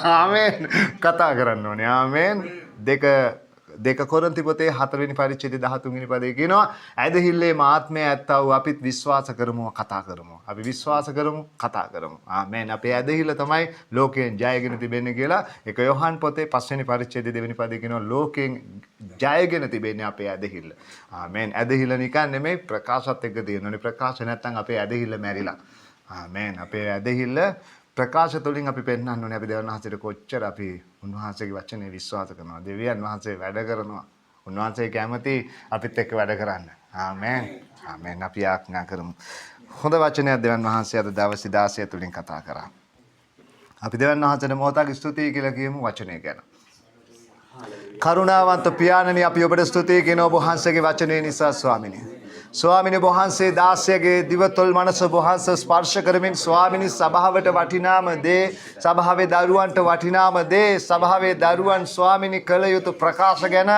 ආමේන්. කතා කරන්න ඕනේ. ආමේන්. දෙක කොරින්ති පොතේ 4 වෙනි පරිච්ඡේදයේ 13 වෙනි පදේ කියනවා ඇදහිල්ලේ ආත්මය ඇත්තා වූ අපිත් විශ්වාස කරමු කතා කරමු. අපි විශ්වාස කරමු කතා කරමු. ආමේන්. අපේ ඇදහිල්ල තමයි ලෝකයෙන් ජයගෙන තිබෙන්නේ කියලා 1 යොහන් පොතේ 5 වෙනි පරිච්ඡේදයේ 2 වෙනි පදේ කියනවා ලෝකයෙන් ජයගෙන තිබෙන්නේ අපේ ඇදහිල්ල. ආමේන්. ඇදහිල්ල නිකන් නෙමෙයි ප්‍රකාශත් එක්ක තියෙනනේ. ප්‍රකාශ නැත්නම් අපේ ඇදහිල්ල මැරිලා. ආමේන්. අපේ ඇදහිල්ල ප්‍රකාශ තුළින් අපි පෙන්වන්න ඕනේ අපි දෙවියන් වහන්සේට කොච්චර අපි උන්වහන්සේගේ වචනේ විශ්වාස කරනවා. දෙවියන් වහන්සේ වැඩ කරනවා. උන්වහන්සේ කැමති අපිත් එක්ක වැඩ කරන්න. ආමේන්. ආමේන්. අපි ආඥා කරමු. හොඳ වචනයක් දෙවියන් වහන්සේ අද දවසේ 16 තුලින් කතා කරා. අපි දෙවියන් වහන්සේට මොහොතක් ස්තුතියි කියලා කියමු වචනේ ගැන. කරුණාවන්ත පියාණනි අපි ඔබට ස්තුතියි කියන ඔබ වහන්සේගේ වචනේ නිසා ස්වාමිනේ. ස්වාමිනේ වහන්සේ 16ගේ දිවතොල් මනස වහන්සේ ස්පර්ශ කරමින් ස්වාමිනේ සභාවට වටිනාම දේ සභාවේ දරුවන්ට වටිනාම දේ සභාවේ දරුවන් ස්වාමිනේ කළ යුතු ප්‍රකාශ ගැන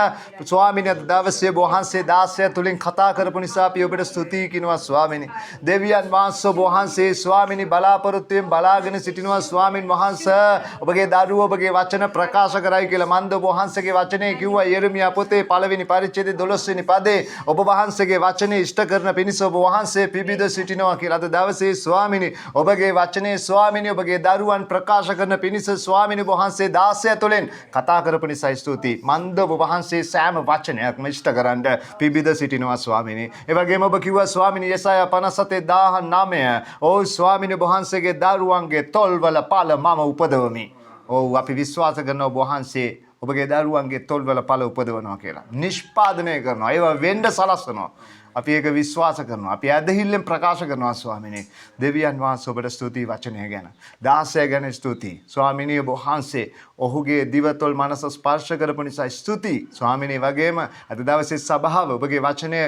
ස්වාමිනේ දවසේ වහන්සේ 16 තුලින් කතා කරපු නිසා අපි ඔබට ස්තුතියි කියනවා ස්වාමිනේ. දෙවියන් වහන්සේ වහන්සේ ස්වාමිනේ බලාපොරොත්තුෙන් බලාගෙන සිටිනවා ස්වාමින් වහන්සේ ඔබගේ දරුවෝ ඔබගේ වචන ප්‍රකාශ කරයි කියලා මන්ද වහන්සේගේ වචනේ කිව්වා යෙරමියා පොතේ 1 වෙනි පරිච්ඡේදයේ 12 වෙනි පදේ ඔබ වහන්සේගේ වචනේ ඉෂ්ට කරන පිණිස ඔබ වහන්සේ පිබිද සිටිනවා කියලා අද දවසේ ස්වාමිනේ ඔබගේ වචනේ ස්වාමිනේ ඔබගේ දරුවන් ප්‍රකාශ කරන පිණිස ස්වාමිනේ වහන්සේ 16 තුළින් කතා කරපු නිසා ස්තුතියි. මන්ද ඔබ වහන්සේ සෑම වචනයක්ම ඉෂ්ට කරන්න පිබිද සිටිනවා ස්වාමිනේ. ඒ වගේම ඔබ කිව්වා ස්වාමිනේ යසායා 57:19 ඕ ස්වාමිනේ වහන්සේගේ දරුවන්ගේ තොල්වල පළ මම උපදවමි. ඔව් අපි විශ්වාස කරන ඔබ වහන්සේ ඔබගේ දරුවන්ගේ තොල්වල පළ උපදවනවා කියලා. නිෂ්පාදනය කරනවා. ඒවා වෙන්න සලස්වනවා. අපි ඒක විශ්වාස කරනවා. අපි ඇදහිල්ලෙන් ප්‍රකාශ කරනවා ස්වාමිනේ. දෙවියන් වහන්සේ ඔබට ස්තුතියි වචනය ගැන. 16 ගැන ස්තුතියි. ස්වාමිනේ ඔබ වහන්සේ ඔහුගේ දිවතොල් මනස ස්පර්ශ කරපු නිසා ස්තුතියි. ස්වාමිනේ වගේම අද දවසේ සභාව ඔබගේ වචනය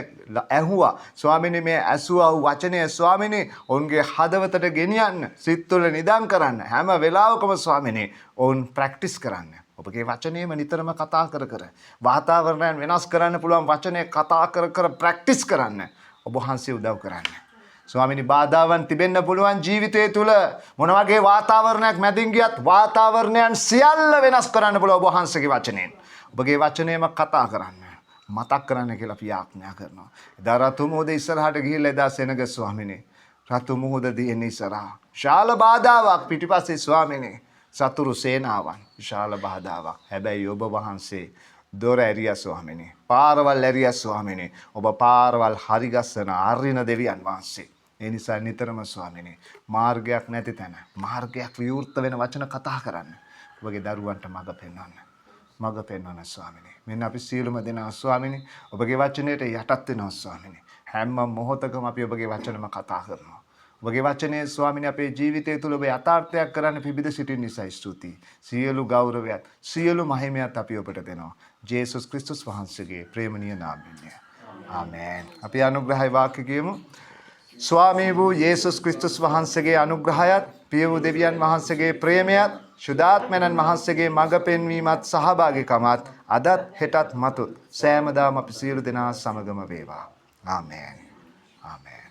ඇහුවා. ස්වාමිනේ මේ ඇසුවා වූ වචනය ස්වාමිනේ ඔවුන්ගේ හදවතට ගෙනියන්න, සිත් තුළ නිදන් කරන්න. හැම වෙලාවකම ස්වාමිනේ ඔවුන් ප්‍රැක්ටිස් කරන්න. ඔබගේ වචනේම නිතරම කතා කර වාතාවරණයන් වෙනස් කරන්න පුළුවන් වචනේ කතා කර ප්‍රැක්ටිස් කරන්න ඔබ වහන්සේ උදව් කරන්න. ස්වාමිනේ බාධාවන් තිබෙන්න පුළුවන් ජීවිතය තුළ මොන වගේ වාතාවරණයක් මැදින් ගියත් වාතාවරණයන් සියල්ල වෙනස් කරන්න පුළුවන් ඔබ වහන්සේගේ වචනයෙන්. ඔබගේ වචනේම කතා කරන්න. මතක් කරන්න කියලා අපි ආඥා කරනවා. එදා රතු මුහුද ඉස්සරහට ගිහිල්ලා එදා සෙනග ස්වාමිනේ රතු මුහුද දින ඉස්සරහා ශාල බාධාවක් පිටිපස්සේ ස්වාමිනේ සතුරු සේනාවන් විශාල බාධාවක්. හැබැයි ඔබ වහන්සේ දොර ඇරියා ස්වාමිනේ. පාරවල් ඇරියා ස්වාමිනේ. ඔබ පාරවල් හරිගස්සන අරින දෙවියන් වහන්සේ. ඒ නිසා නිතරම ස්වාමිනේ මාර්ගයක් නැති තැන මාර්ගයක් විවෘත වෙන වචන කතා කරන්න. ඔබගේ දරුවන්ට මඟ පෙන්වන්න. මඟ පෙන්වන්න ස්වාමිනේ. මෙන්න අපි සියලුම දෙනා ස්වාමිනේ ඔබගේ වචනයට යටත් වෙනවා ස්වාමිනේ. හැම මොහොතකම අපි ඔබගේ වචනම කතා කරනවා. ඔබගේ වචනේ ස්වාමිනේ අපේ ජීවිතය තුළ ඔබ යථාර්ථයක් කරන්න පිබිද සිටින නිසා ස්තුතියි. සියලු ගෞරවයත් සියලු මහිමයත් අපි ඔබට දෙනවා. ජේසුස් ක්‍රිස්තුස් වහන්සේගේ ප්‍රේමණීය නාමයෙන්. ආමේන්. අපි අනුග්‍රහයි වාක්‍ය කියමු. ස්වාමී වූ යේසුස් ක්‍රිස්තුස් වහන්සේගේ අනුග්‍රහයත් පිය වූ දෙවියන් වහන්සේගේ ප්‍රේමයත් ශුද්ධාත්මයන් වහන්සේගේ මඟ පෙන්වීමත් සහභාගීකමත් අදත් හෙටත් මතුත් සෑමදාම අපි සියලු දෙනා සමගම වේවා. ආමේන්. ආමේන්.